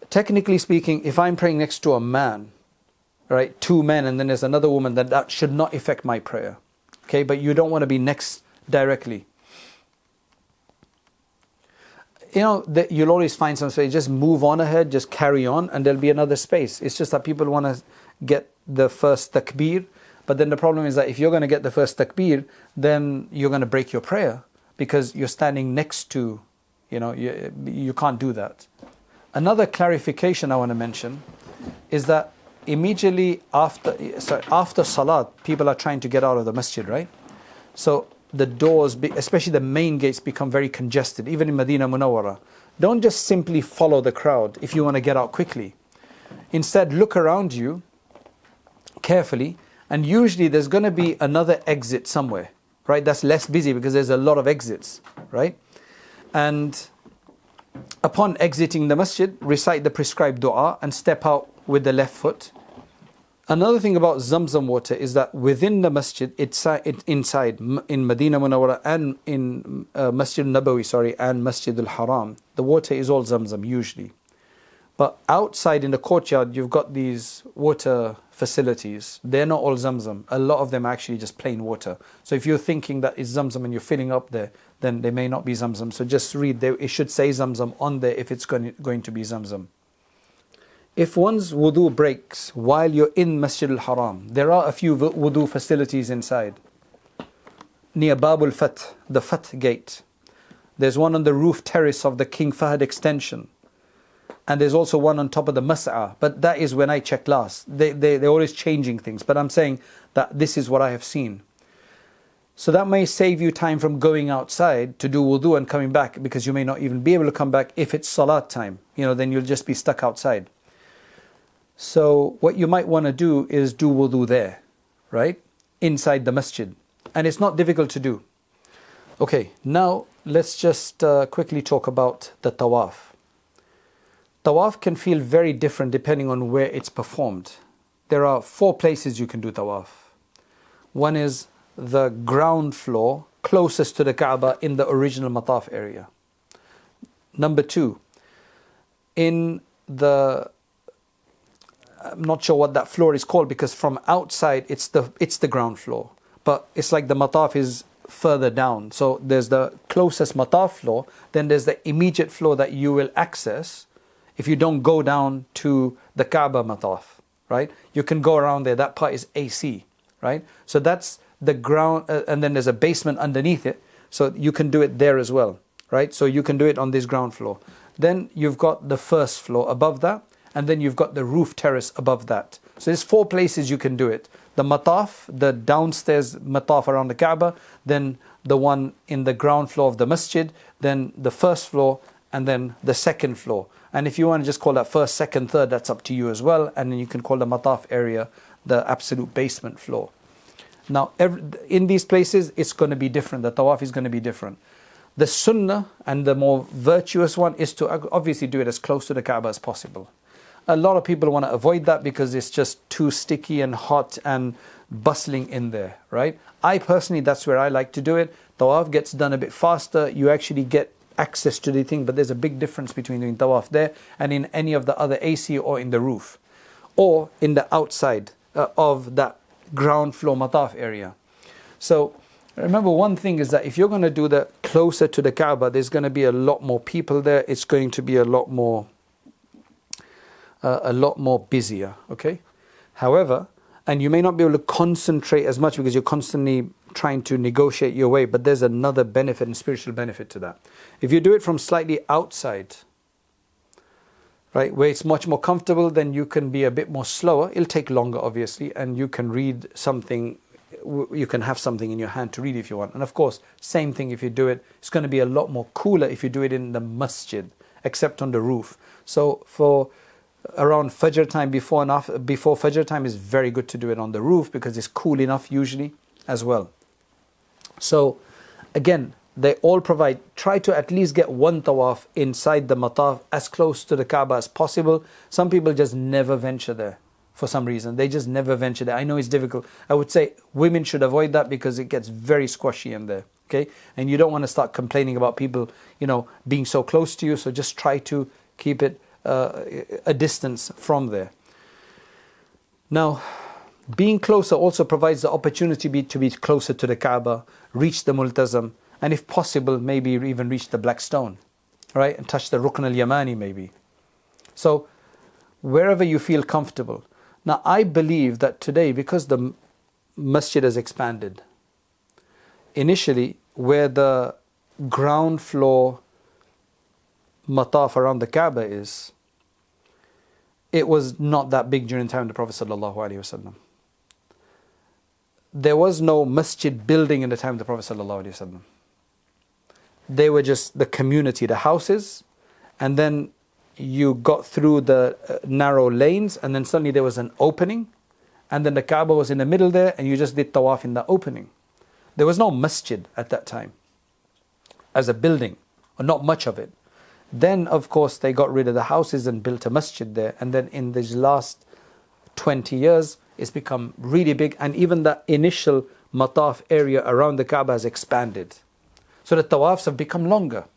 Technically speaking, if I'm praying next to a man, right, 2 men, and then there's another woman, then that should not affect my prayer. Okay, but you don't want to be next directly. You'll always find some space. Just move on ahead, just carry on, and there'll be another space. It's just that people want to get the first takbir. But then the problem is that if you're going to get the first takbir, then you're going to break your prayer, because you're standing next to, you can't do that. Another clarification I want to mention is that immediately after salat, people are trying to get out of the masjid, right? So the doors, especially the main gates, become very congested, even in Medina Munawwara. Don't just simply follow the crowd if you want to get out quickly. Instead, look around you carefully, and usually there's going to be another exit somewhere, right? That's less busy because there's a lot of exits, right? And upon exiting the masjid, recite the prescribed dua and step out with the left foot. Another thing about Zamzam water is that within the masjid, inside in Medina Munawwara and in Masjid Nabawi, and Masjid al-Haram, the water is all Zamzam usually. But outside in the courtyard, you've got these water facilities. They're not all Zamzam. A lot of them are actually just plain water. So if you're thinking that it's Zamzam and you're filling up there, then they may not be Zamzam. So just read there. It should say Zamzam on there if it's going to be Zamzam. If one's wudu breaks while you're in Masjid al-Haram, there are a few wudu facilities inside. Near Babul Fath, the Fath gate. There's one on the roof terrace of the King Fahd extension. And there's also one on top of the Mas'a. But that is when I checked last. They're always changing things. But I'm saying that this is what I have seen. So that may save you time from going outside to do wudu and coming back, because you may not even be able to come back if it's salat time. Then you'll just be stuck outside. So what you might want to do is do wudu there, right? Inside the masjid. And it's not difficult to do. Okay, now let's just quickly talk about the tawaf. Tawaf can feel very different depending on where it's performed. There are 4 places you can do tawaf. One is the ground floor closest to the Kaaba in the original mataf area. Number 2, in the, I'm not sure what that floor is called, because from outside it's the ground floor, but it's like the mataf is further down. So there's the closest mataf floor, then there's the immediate floor that you will access if you don't go down to the Kaaba mataf, right? You can go around there, that part is AC, right? So that's the ground, and then there's a basement underneath it, so you can do it there as well, right? So you can do it on this ground floor. Then you've got the first floor above that, and then you've got the roof terrace above that. So there's 4 places you can do it. The mataf, the downstairs mataf around the Kaaba, then the one in the ground floor of the masjid, then the first floor, and then the second floor. And if you want to just call that first, second, third, that's up to you as well. And then you can call the mataf area the absolute basement floor. Now, in these places, it's going to be different. The tawaf is going to be different. The sunnah and the more virtuous one is to obviously do it as close to the Kaaba as possible. A lot of people want to avoid that because it's just too sticky and hot and bustling in there, right? I personally, that's where I like to do it. Tawaf gets done a bit faster. You actually get access to the thing, but there's a big difference between doing tawaf there and in any of the other AC or in the roof or in the outside of that ground floor mataf area. So remember, one thing is that if you're going to do that closer to the Kaaba, there's going to be a lot more people there. It's going to be a lot more busier, okay? However, and you may not be able to concentrate as much because you're constantly trying to negotiate your way, but there's another benefit and spiritual benefit to that. If you do it from slightly outside, right, where it's much more comfortable, then you can be a bit more slower. It'll take longer, obviously, and you can read something, you can have something in your hand to read if you want. And of course, same thing if you do it, it's going to be a lot more cooler if you do it in the masjid, except on the roof. So for around Fajr time, before Fajr time, is very good to do it on the roof because it's cool enough usually as well. So again, they all provide, try to at least get one tawaf inside the mataf as close to the Kaaba as possible. Some people just never venture there for some reason. They just never venture there. I know it's difficult. I would say women should avoid that because it gets very squashy in there. Okay, and you don't want to start complaining about people, being so close to you. So just try to keep it a distance from there. Now, being closer also provides the opportunity to be closer to the Kaaba, reach the Multazam, and if possible, maybe even reach the Black Stone, right? And touch the Rukn al-Yamani maybe. So, wherever you feel comfortable. Now, I believe that today, because the masjid has expanded, initially, where the ground floor mataf around the Kaaba is, it was not that big during the time of the Prophet ﷺ. There was no masjid building in the time of the Prophet ﷺ. They were just the community, the houses, and then you got through the narrow lanes, and then suddenly there was an opening, and then the Kaaba was in the middle there, and you just did tawaf in the opening. There was no masjid at that time as a building, or not much of it. Then, of course, they got rid of the houses and built a masjid there. And then in these last 20 years, it's become really big. And even the initial mataf area around the Kaaba has expanded. So the tawafs have become longer.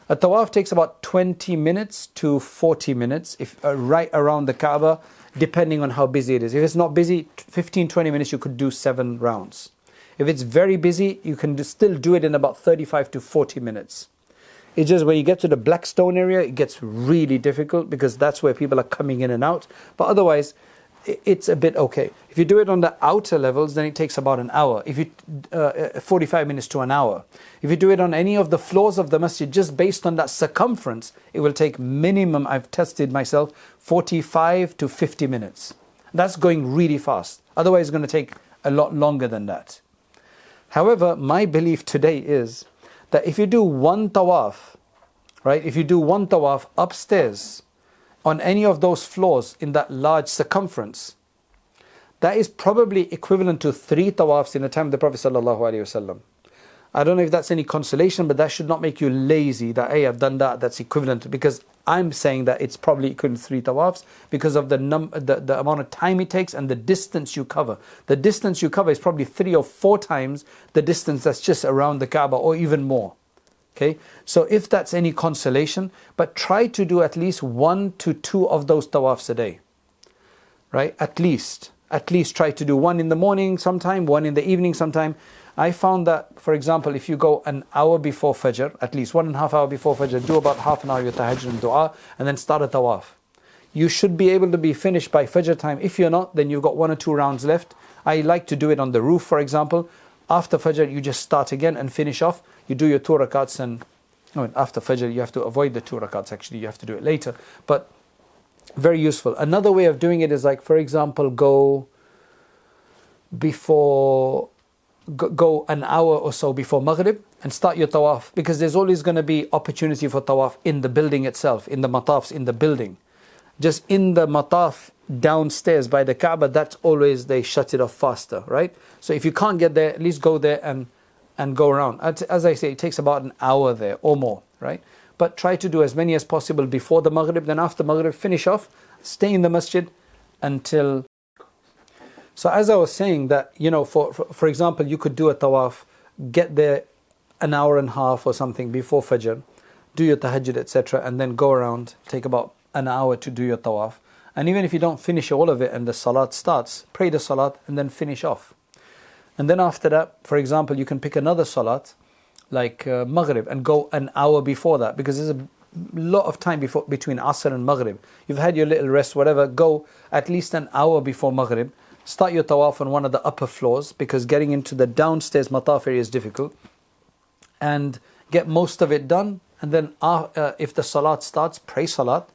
A tawaf takes about 20 minutes to 40 minutes if right around the Kaaba, depending on how busy it is. If it's not busy, 15-20 minutes, you could do 7 rounds. If it's very busy, you can still do it in about 35 to 40 minutes. It's just when you get to the Black Stone area, it gets really difficult because that's where people are coming in and out. But otherwise, it's a bit okay. If you do it on the outer levels, then it takes about an hour. If you 45 minutes to an hour. If you do it on any of the floors of the masjid, just based on that circumference, it will take minimum, I've tested myself, 45 to 50 minutes. That's going really fast. Otherwise, it's going to take a lot longer than that. However, my belief today is that if you do one tawaf, right? If you do one tawaf upstairs, on any of those floors in that large circumference, that is probably equivalent to 3 tawafs in the time of the Prophet ﷺ. I don't know if that's any consolation, but that should not make you lazy that, hey, I've done that, that's equivalent. Because I'm saying that it's probably equivalent to 3 tawafs because of the amount of time it takes and the distance you cover. The distance you cover is probably 3 or 4 times the distance that's just around the Kaaba, or even more. Okay, so if that's any consolation, but try to do at least 1 to 2 of those tawafs a day. Right? At least try to do 1 in the morning sometime, 1 in the evening sometime. I found that, for example, if you go an hour before Fajr, at least 1.5 hours before Fajr, do about half an hour with tahajjud and dua, and then start a tawaf. You should be able to be finished by Fajr time. If you're not, then you've got 1 or 2 rounds left. I like to do it on the roof, for example. After Fajr, you just start again and finish off. You do your 2 rakats, and after Fajr, you have to avoid the 2 rakats, actually. You have to do it later. But very useful. Another way of doing it is like, for example, go an hour or so before Maghrib and start your tawaf, because there's always going to be opportunity for tawaf in the building itself, in the matafs in the building. Just in the mataf downstairs by the Kaaba, that's always, they shut it off faster, right? So if you can't get there, at least go there and go around. As I say, it takes about an hour there or more, right? But try to do as many as possible before the Maghrib. Then after Maghrib, finish off, stay in the masjid until... So as I was saying that, for example, you could do a tawaf, get there an hour and a half or something before Fajr, do your tahajjud, etc., and then go around, take about an hour to do your tawaf. And even if you don't finish all of it and the salat starts, pray the salat and then finish off. And then after that, for example, you can pick another salat, like Maghrib, and go an hour before that, because there's a lot of time between Asr and Maghrib. You've had your little rest, whatever, go at least an hour before Maghrib. Start your tawaf on one of the upper floors, because getting into the downstairs mataf area is difficult. And get most of it done. And then if the salat starts, pray salat.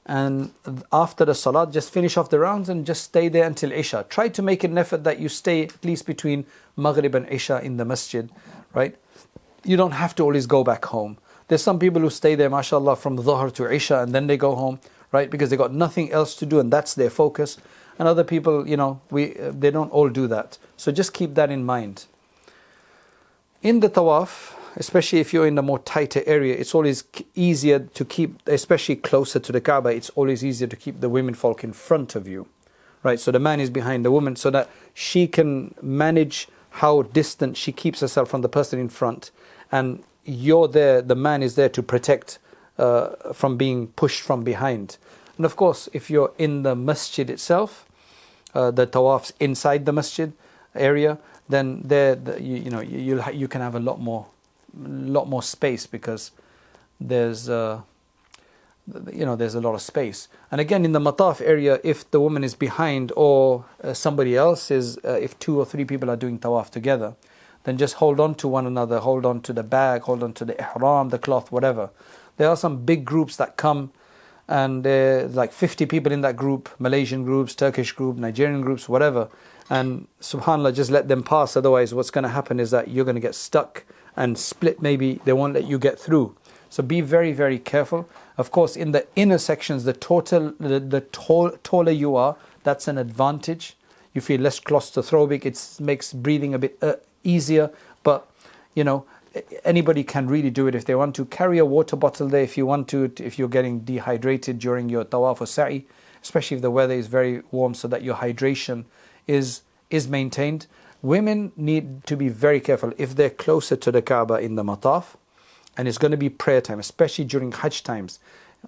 And after the salat, just finish off the rounds and just stay there until Isha. Try to make an effort that you stay at least between Maghrib and Isha in the masjid, right? You don't have to always go back home. There's some people who stay there, mashallah, from Dhuhr to Isha, and then they go home, right? Because they got nothing else to do and that's their focus. And other people, they don't all do that. So just keep that in mind. In the tawaf, especially if you're in the more tighter area, it's always easier to keep, especially closer to the Kaaba, it's always easier to keep the women folk in front of you. Right? So the man is behind the woman, so that she can manage how distant she keeps herself from the person in front. And you're there, the man is there to protect from being pushed from behind. And of course, if you're in the masjid itself, the tawaf's inside the masjid area, then there you can have a lot more space, because there's a lot of space. And again, in the mataf area, if the woman is behind or somebody else is, if 2 or 3 people are doing tawaf together, then just hold on to one another, hold on to the bag, hold on to the ihram, the cloth, whatever. There are some big groups that come, and there's like 50 people in that group, Malaysian groups, Turkish group, Nigerian groups, whatever. And subhanAllah, just let them pass. Otherwise, what's going to happen is that you're going to get stuck and split. Maybe they won't let you get through. So be very, very careful. Of course, in the inner sections, the taller you are, that's an advantage. You feel less claustrophobic. It makes breathing a bit easier. But, anybody can really do it if they want to. Carry a water bottle there if you want to, if you're getting dehydrated during your tawaf or sa'i, especially if the weather is very warm, so that your hydration is maintained. Women need to be very careful if they're closer to the Kaaba in the mataf, and it's going to be prayer time, especially during Hajj times.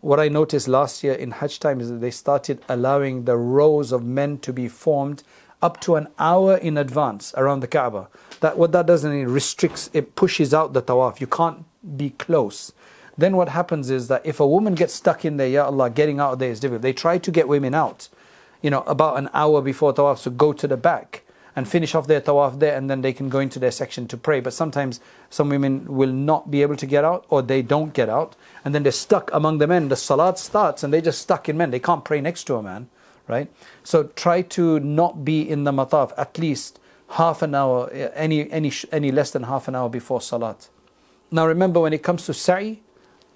What I noticed last year in Hajj time is that they started allowing the rows of men to be formed up to an hour in advance around the Kaaba. What that does, it restricts, it pushes out the tawaf. You can't be close. Then what happens is that if a woman gets stuck in there, ya Allah, getting out of there is difficult. They try to get women out, about an hour before tawaf, so go to the back and finish off their tawaf there, and then they can go into their section to pray. But sometimes some women will not be able to get out, or they don't get out, and then they're stuck among the men. The salat starts and they're just stuck in men. They can't pray next to a man, right? So try to not be in the mataf at least half an hour, any less than half an hour before salat. Now remember, when it comes to sa'i,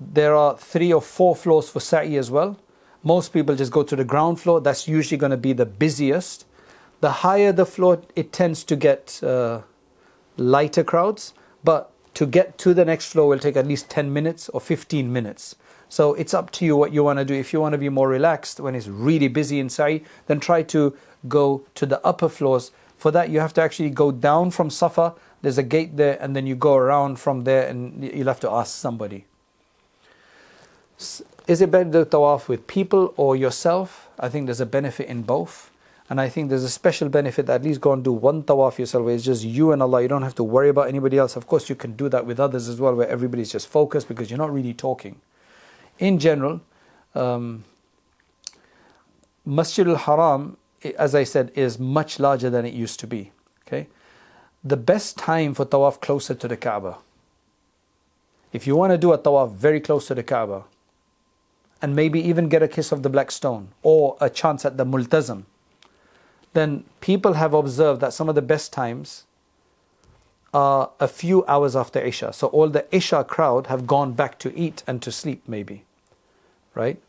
there are 3 or 4 floors for sa'i as well. Most people just go to the ground floor. That's usually going to be the busiest. The higher the floor, it tends to get lighter crowds, but to get to the next floor will take at least 10 minutes or 15 minutes. So it's up to you what you want to do. If you want to be more relaxed when it's really busy in Sa'i, then try to go to the upper floors. For that, you have to actually go down from Safa. There's a gate there, and then you go around from there, and you'll have to ask somebody. Is it better to tawaf with people or yourself? I think there's a benefit in both. And I think there's a special benefit that at least go and do one tawaf yourself, where it's just you and Allah. You don't have to worry about anybody else. Of course, you can do that with others as well, where everybody's just focused because you're not really talking. In general, Masjid al-Haram, as I said, is much larger than it used to be. Okay, the best time for tawaf closer to the Kaaba. If you want to do a tawaf very close to the Kaaba, and maybe even get a kiss of the black stone or a chance at the multazam, then people have observed that some of the best times are a few hours after Isha. So all the Isha crowd have gone back to eat and to sleep maybe, right?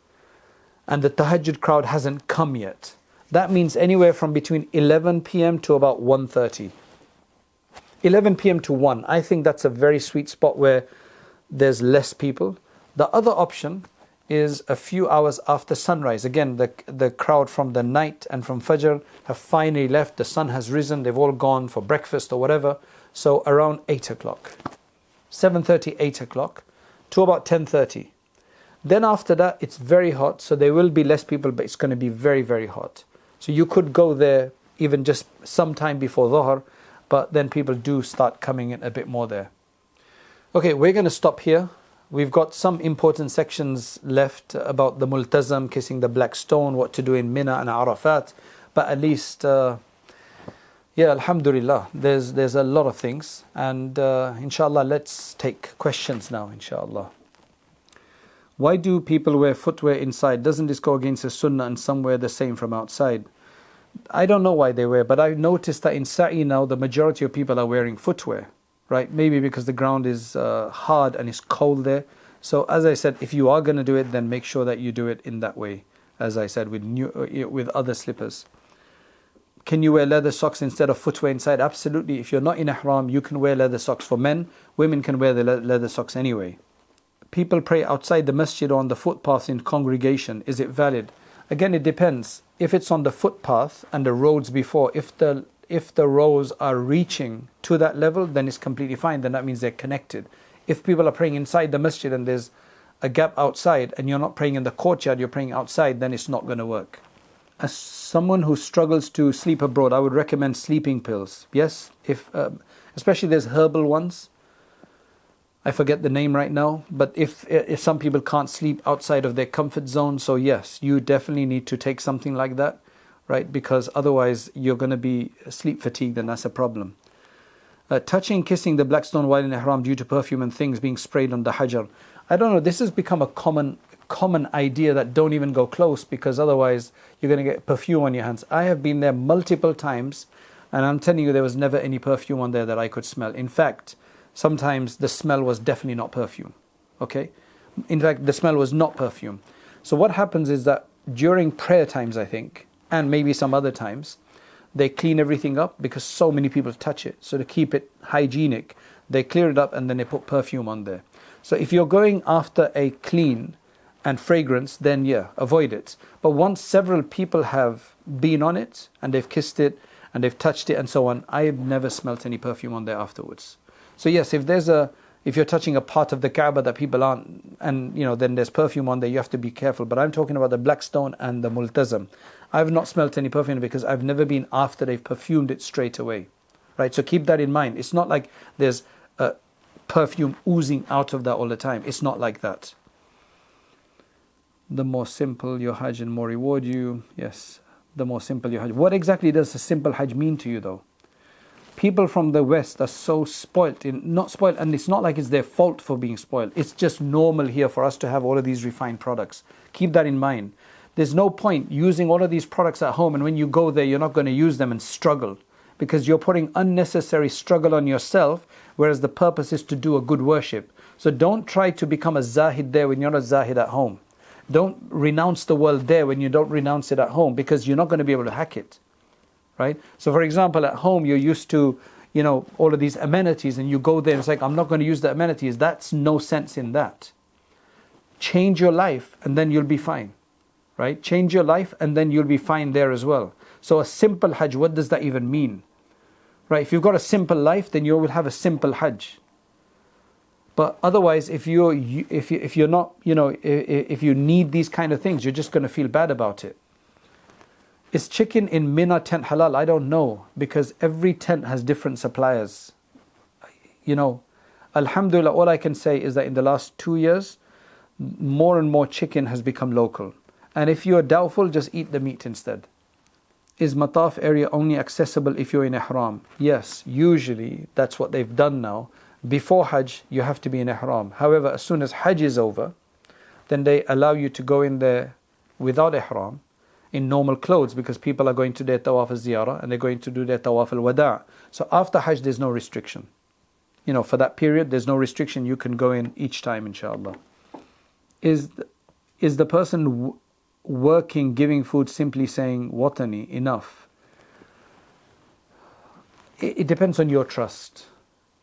And the Tahajjud crowd hasn't come yet. That means anywhere from between 11 p.m. to about 1:30. 11 p.m. to 1. I think that's a very sweet spot where there's less people. The other option is a few hours after sunrise. Again, the crowd from the night and from Fajr have finally left. The sun has risen. They've all gone for breakfast or whatever. So around 8 o'clock. 7:30, 8 o'clock to about 10:30. Then after that, it's very hot. So there will be less people, but it's going to be very, very hot. So you could go there even just sometime before Dhuhr, but then people do start coming in a bit more there. Okay, we're going to stop here. We've got some important sections left about the multazam, kissing the black stone, what to do in Mina and Arafat. But at least, alhamdulillah, there's a lot of things. And inshallah, let's take questions now, inshallah. Why do people wear footwear inside? Doesn't this go against the sunnah and some wear the same from outside? I don't know why they wear, but I've noticed that in Sa'i now, the majority of people are wearing footwear. Right, maybe because the ground is hard and it's cold there. So as I said, if you are going to do it, then make sure that you do it in that way. As I said, with other slippers. Can you wear leather socks instead of footwear inside? Absolutely. If you're not in ihram, you can wear leather socks. For men, women can wear the leather socks anyway. People pray outside the masjid or on the footpath in congregation. Is it valid? Again, it depends. If it's on the footpath and the roads before, if the rows are reaching to that level, then it's completely fine. Then that means they're connected. If people are praying inside the masjid and there's a gap outside and you're not praying in the courtyard, you're praying outside, then it's not going to work. As someone who struggles to sleep abroad, I would recommend sleeping pills. Yes, especially there's herbal ones. I forget the name right now, but if some people can't sleep outside of their comfort zone, so yes, you definitely need to take something like that. Right, because otherwise you're going to be sleep fatigued, and that's a problem. Touching, kissing the black stone while in ihram due to perfume and things being sprayed on the hajar. I don't know, this has become a common idea that don't even go close, because otherwise you're going to get perfume on your hands. I have been there multiple times, and I'm telling you, there was never any perfume on there that I could smell. In fact, sometimes the smell was definitely not perfume. Okay? In fact, the smell was not perfume. So what happens is that during prayer times, I think, and maybe some other times, they clean everything up because so many people touch it. So to keep it hygienic, they clear it up and then they put perfume on there. So if you're going after a clean and fragrance, then yeah, avoid it. But once several people have been on it and they've kissed it and they've touched it and so on, I've never smelt any perfume on there afterwards. So yes, if you're touching a part of the Kaaba that people aren't, and then there's perfume on there, you have to be careful. But I'm talking about the black stone and the multazam. I've not smelt any perfume because I've never been after they've perfumed it straight away. Right? So keep that in mind. It's not like there's perfume oozing out of that all the time. It's not like that. The more simple your Hajj and more reward you. Yes, the more simple your Hajj. What exactly does a simple Hajj mean to you though? People from the West are so spoilt, not spoilt, and it's not like it's their fault for being spoiled. It's just normal here for us to have all of these refined products. Keep that in mind. There's no point using all of these products at home, and when you go there, you're not going to use them and struggle, because you're putting unnecessary struggle on yourself, whereas the purpose is to do a good worship. So don't try to become a zahid there when you're not a zahid at home. Don't renounce the world there when you don't renounce it at home, because you're not going to be able to hack it, right? So for example, at home you're used to, all of these amenities, and you go there and it's like, I'm not going to use the amenities. That's no sense in that. Change your life and then you'll be fine, right? Change your life and then you'll be fine there as well. So a simple Hajj, what does that even mean? Right? If you've got a simple life, then you will have a simple Hajj. But otherwise, if you're not, if you need these kind of things, you're just going to feel bad about it. Is chicken in Mina tent halal? I don't know, because every tent has different suppliers. Alhamdulillah, all I can say is that in the last 2 years, more and more chicken has become local. And if you're doubtful, just eat the meat instead. Is Mataf area only accessible if you're in Ihram? Yes, usually that's what they've done now. Before Hajj, you have to be in Ihram. However, as soon as Hajj is over, then they allow you to go in there without Ihram, in normal clothes, because people are going to their Tawaf al-Ziyarah and they're going to do their Tawaf al-Wada'. So after Hajj, there's no restriction. For that period, there's no restriction. You can go in each time, inshallah. Is the person working, giving food, simply saying watani enough? It depends on your trust.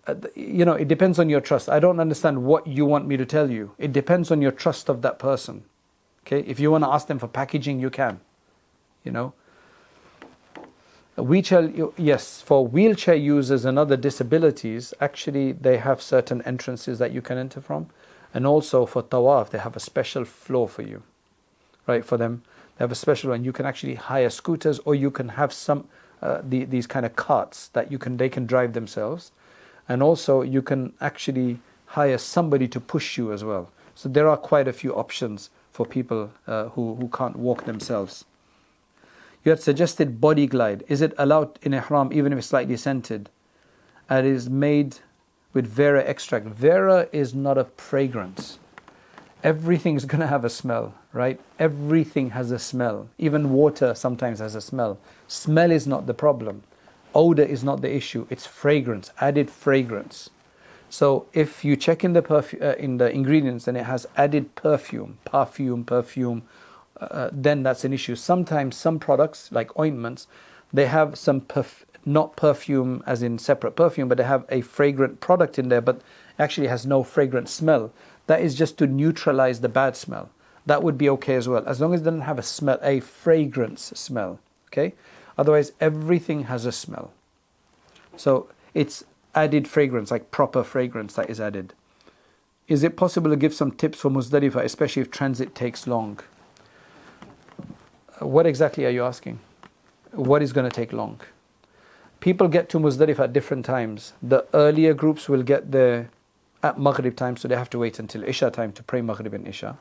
It depends on your trust. I don't understand what you want me to tell you. It depends on your trust of that person. Okay, if you want to ask them for packaging, you can. Wheelchair, yes, for wheelchair users and other disabilities, actually they have certain entrances that you can enter from. And also for tawaf, they have a special floor for you, right? For them, they have a special one. You can actually hire scooters, or you can have some these kind of carts that they can drive themselves, and also you can actually hire somebody to push you as well. So there are quite a few options for people who can't walk themselves. You had suggested body glide. Is it allowed in Ihram even if it's slightly scented? And it is made with Vera extract. Vera is not a fragrance. Everything is going to have a smell, right? Everything has a smell. Even water sometimes has a smell. Smell is not the problem. Odor is not the issue. It's fragrance, added fragrance. So if you check in the ingredients and it has added perfume, then that's an issue. Sometimes some products, like ointments, they have some not perfume as in separate perfume, but they have a fragrant product in there, but actually has no fragrant smell. That is just to neutralize the bad smell. That would be okay as well, as long as it doesn't have a fragrance smell. Okay? Otherwise, everything has a smell. So it's added fragrance, like proper fragrance that is added. Is it possible to give some tips for Muzdalifah, especially if transit takes long? What exactly are you asking? What is going to take long? People get to Muzdalifah at different times. The earlier groups will get there at Maghrib time, so they have to wait until Isha time to pray Maghrib and Isha.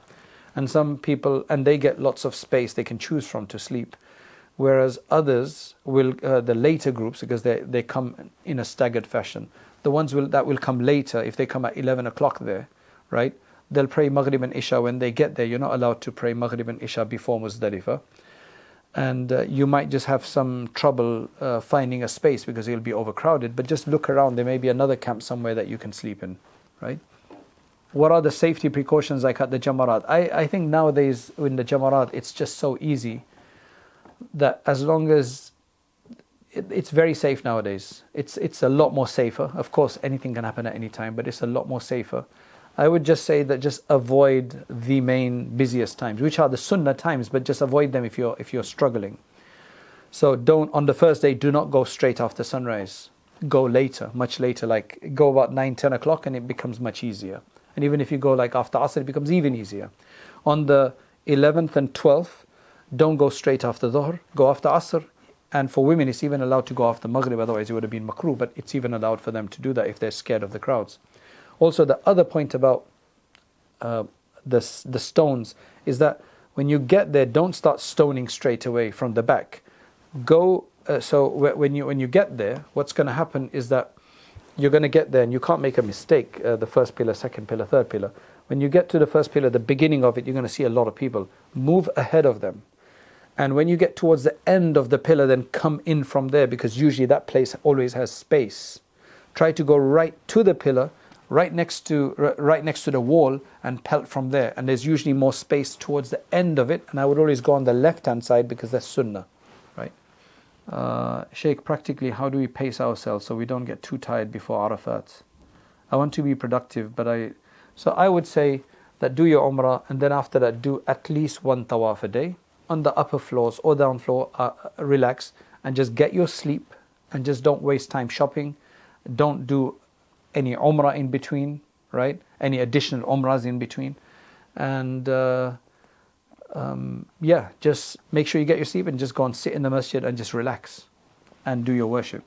And some people, and they get lots of space they can choose from to sleep. Whereas others will, the later groups, because they come in a staggered fashion. The ones that will come later, if they come at 11 o'clock there, right? They'll pray Maghrib and Isha when they get there. You're not allowed to pray Maghrib and Isha before Muzdalifah. And you might just have some trouble finding a space because you'll be overcrowded. But just look around. There may be another camp somewhere that you can sleep in, right? What are the safety precautions like at the Jamarat? I think nowadays in the Jamarat, it's just so easy that as long as it's very safe nowadays. It's a lot more safer. Of course, anything can happen at any time, but it's a lot more safer. I would just say that just avoid the main busiest times, which are the sunnah times, but just avoid them if you're struggling. So on the first day, do not go straight after sunrise. Go later, much later, like go about 9-10 o'clock, and it becomes much easier. And even if you go like after Asr, it becomes even easier. On the 11th and 12th, don't go straight after Dhuhr, go after Asr. And for women, it's even allowed to go after Maghrib, otherwise it would have been makruh, but it's even allowed for them to do that if they're scared of the crowds. Also, the other point about the stones is that when you get there, don't start stoning straight away from the back. So when you get there, what's going to happen is that you're going to get there and you can't make a mistake, the first pillar, second pillar, third pillar. When you get to the first pillar, the beginning of it, you're going to see a lot of people. Move ahead of them. And when you get towards the end of the pillar, then come in from there, because usually that place always has space. Try to go right to the pillar, right next to the wall and pelt from there. And there's usually more space towards the end of it. And I would always go on the left-hand side because that's sunnah, right? Sheikh, practically, how do we pace ourselves so we don't get too tired before Arafat? I want to be productive, so I would say that do your Umrah, and then after that do at least one tawaf a day on the upper floors or down floor. Relax and just get your sleep, and just don't waste time shopping. Don't do any Umrah in between, right? Any additional Umrahs in between. And just make sure you get your sleep and just go and sit in the masjid and just relax and do your worship.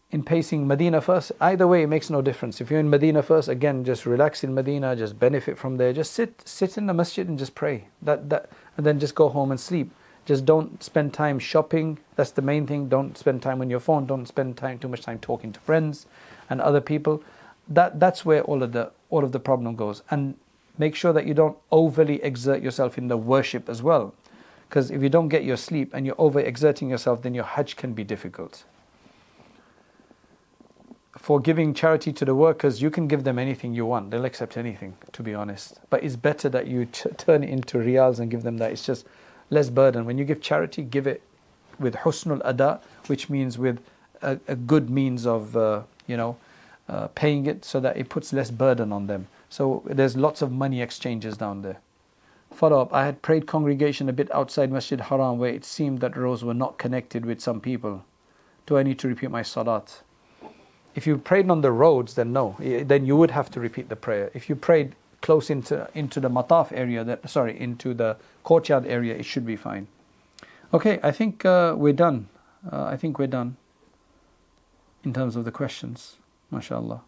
In pacing Medina first, either way it makes no difference. If you're in Medina first, again, just relax in Medina, just benefit from there. Just sit in the masjid and just pray. And then just go home and sleep. Just don't spend time shopping. That's the main thing. Don't spend time on your phone. Don't spend too much time talking to friends and other people. That's where all of the problem goes. And make sure that you don't overly exert yourself in the worship as well. Because if you don't get your sleep and you're overexerting yourself, then your Hajj can be difficult. For giving charity to the workers, you can give them anything you want. They'll accept anything, to be honest. But it's better that you turn it into riyals and give them that. It's just less burden. When you give charity, give it with husnul ada, which means with a good means of paying it, so that it puts less burden on them. So there's lots of money exchanges down there. Follow up, I had prayed congregation a bit outside Masjid Haram where it seemed that rows were not connected with some people. Do I need to repeat my salat? If you prayed on the roads, then no. Then you would have to repeat the prayer. If you prayed close into the mataf area, into the courtyard area, it should be fine. Okay, I think we're done. In terms of the questions. MashaAllah.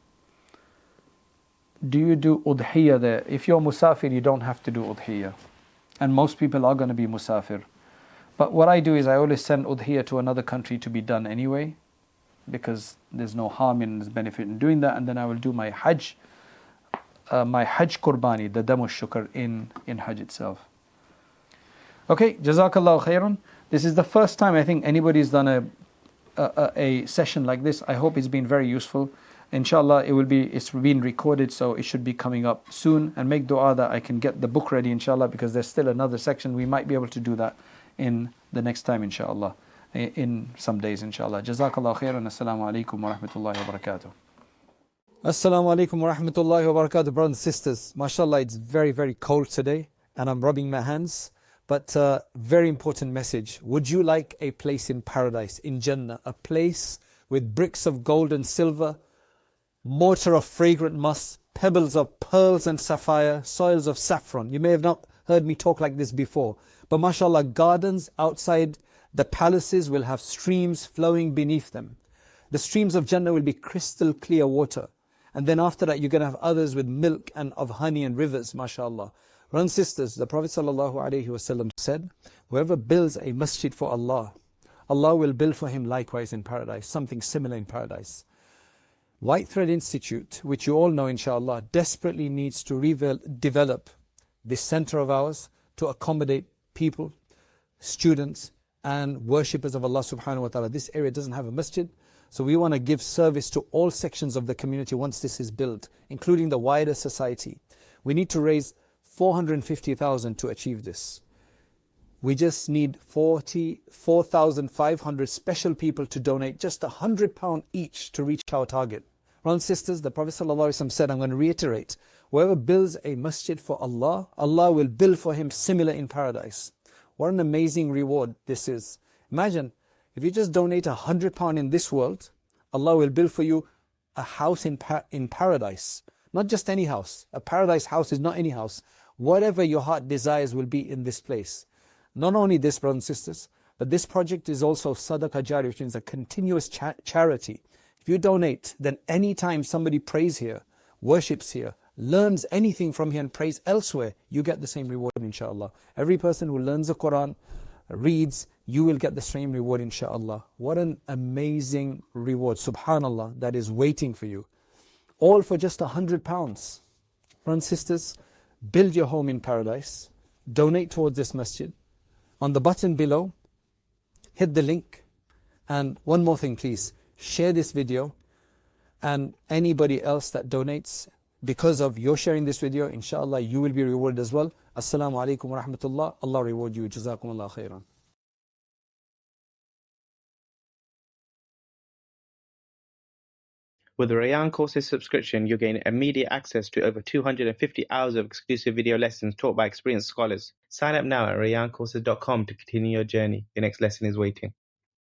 Do you do udhiyah there? If you're musafir, you don't have to do udhiyah. And most people are going to be musafir. But what I do is I always send udhiyah to another country to be done anyway, because there's no harm in, there's benefit in doing that. And then I will do my Hajj qurbani, the damu shukr in Hajj itself. Okay, Jazakallahu khairun. This is the first time I think anybody's done a session like this. I hope it's been very useful. Inshallah, it's been recorded, so it should be coming up soon. And make dua that I can get the book ready, inshallah, because there's still another section. We might be able to do that in the next time, inshallah, in some days, inshallah. Jazakallah khairan. Assalamu alaikum wa rahmatullahi wa barakatuh. Assalamu alaikum wa rahmatullahi wa barakatuh, brothers and sisters. MashaAllah, it's very, very cold today, and I'm rubbing my hands. But very important message. Would you like a place in paradise, in Jannah? A place with bricks of gold and silver, mortar of fragrant musk, pebbles of pearls and sapphire, soils of saffron. You may have not heard me talk like this before. But mashallah, gardens outside the palaces will have streams flowing beneath them. The streams of Jannah will be crystal clear water. And then after that, you're going to have others with milk and of honey and rivers, mashallah. Brothers and sisters, the Prophet ﷺ said, whoever builds a masjid for Allah, Allah will build for him likewise in paradise, something similar in paradise. White Thread Institute, which you all know inshallah, desperately needs to develop this center of ours to accommodate people, students and worshippers of Allah subhanahu wa ta'ala. This area doesn't have a masjid, so we want to give service to all sections of the community once this is built, including the wider society. We need to raise 450,000 to achieve this. We just need 44,500 special people to donate just £100 each to reach our target. Brothers and sisters, the Prophet ﷺ said, I'm going to reiterate, whoever builds a masjid for Allah, Allah will build for him similar in paradise. What an amazing reward this is. Imagine, if you just donate £100 in this world, Allah will build for you a house in paradise. Not just any house. A paradise house is not any house. Whatever your heart desires will be in this place. Not only this, brothers and sisters, but this project is also sadaqah jari, which means a continuous charity. If you donate, then anytime somebody prays here, worships here, learns anything from here and prays elsewhere, you get the same reward, inshallah. Every person who learns the Quran, reads, you will get the same reward, inshallah. What an amazing reward, subhanallah, that is waiting for you. All for just £100. Brothers and sisters, build your home in paradise. Donate towards this masjid. On the button below, hit the link. And one more thing, please. Share this video. And anybody else that donates, because of your sharing this video, inshallah, you will be rewarded as well. Assalamu alaikum wa rahmatullah. Allah reward you. Jazakumullah khairan. With the Rayyan Courses subscription, you'll gain immediate access to over 250 hours of exclusive video lessons taught by experienced scholars. Sign up now at rayyancourses.com to continue your journey. Your next lesson is waiting.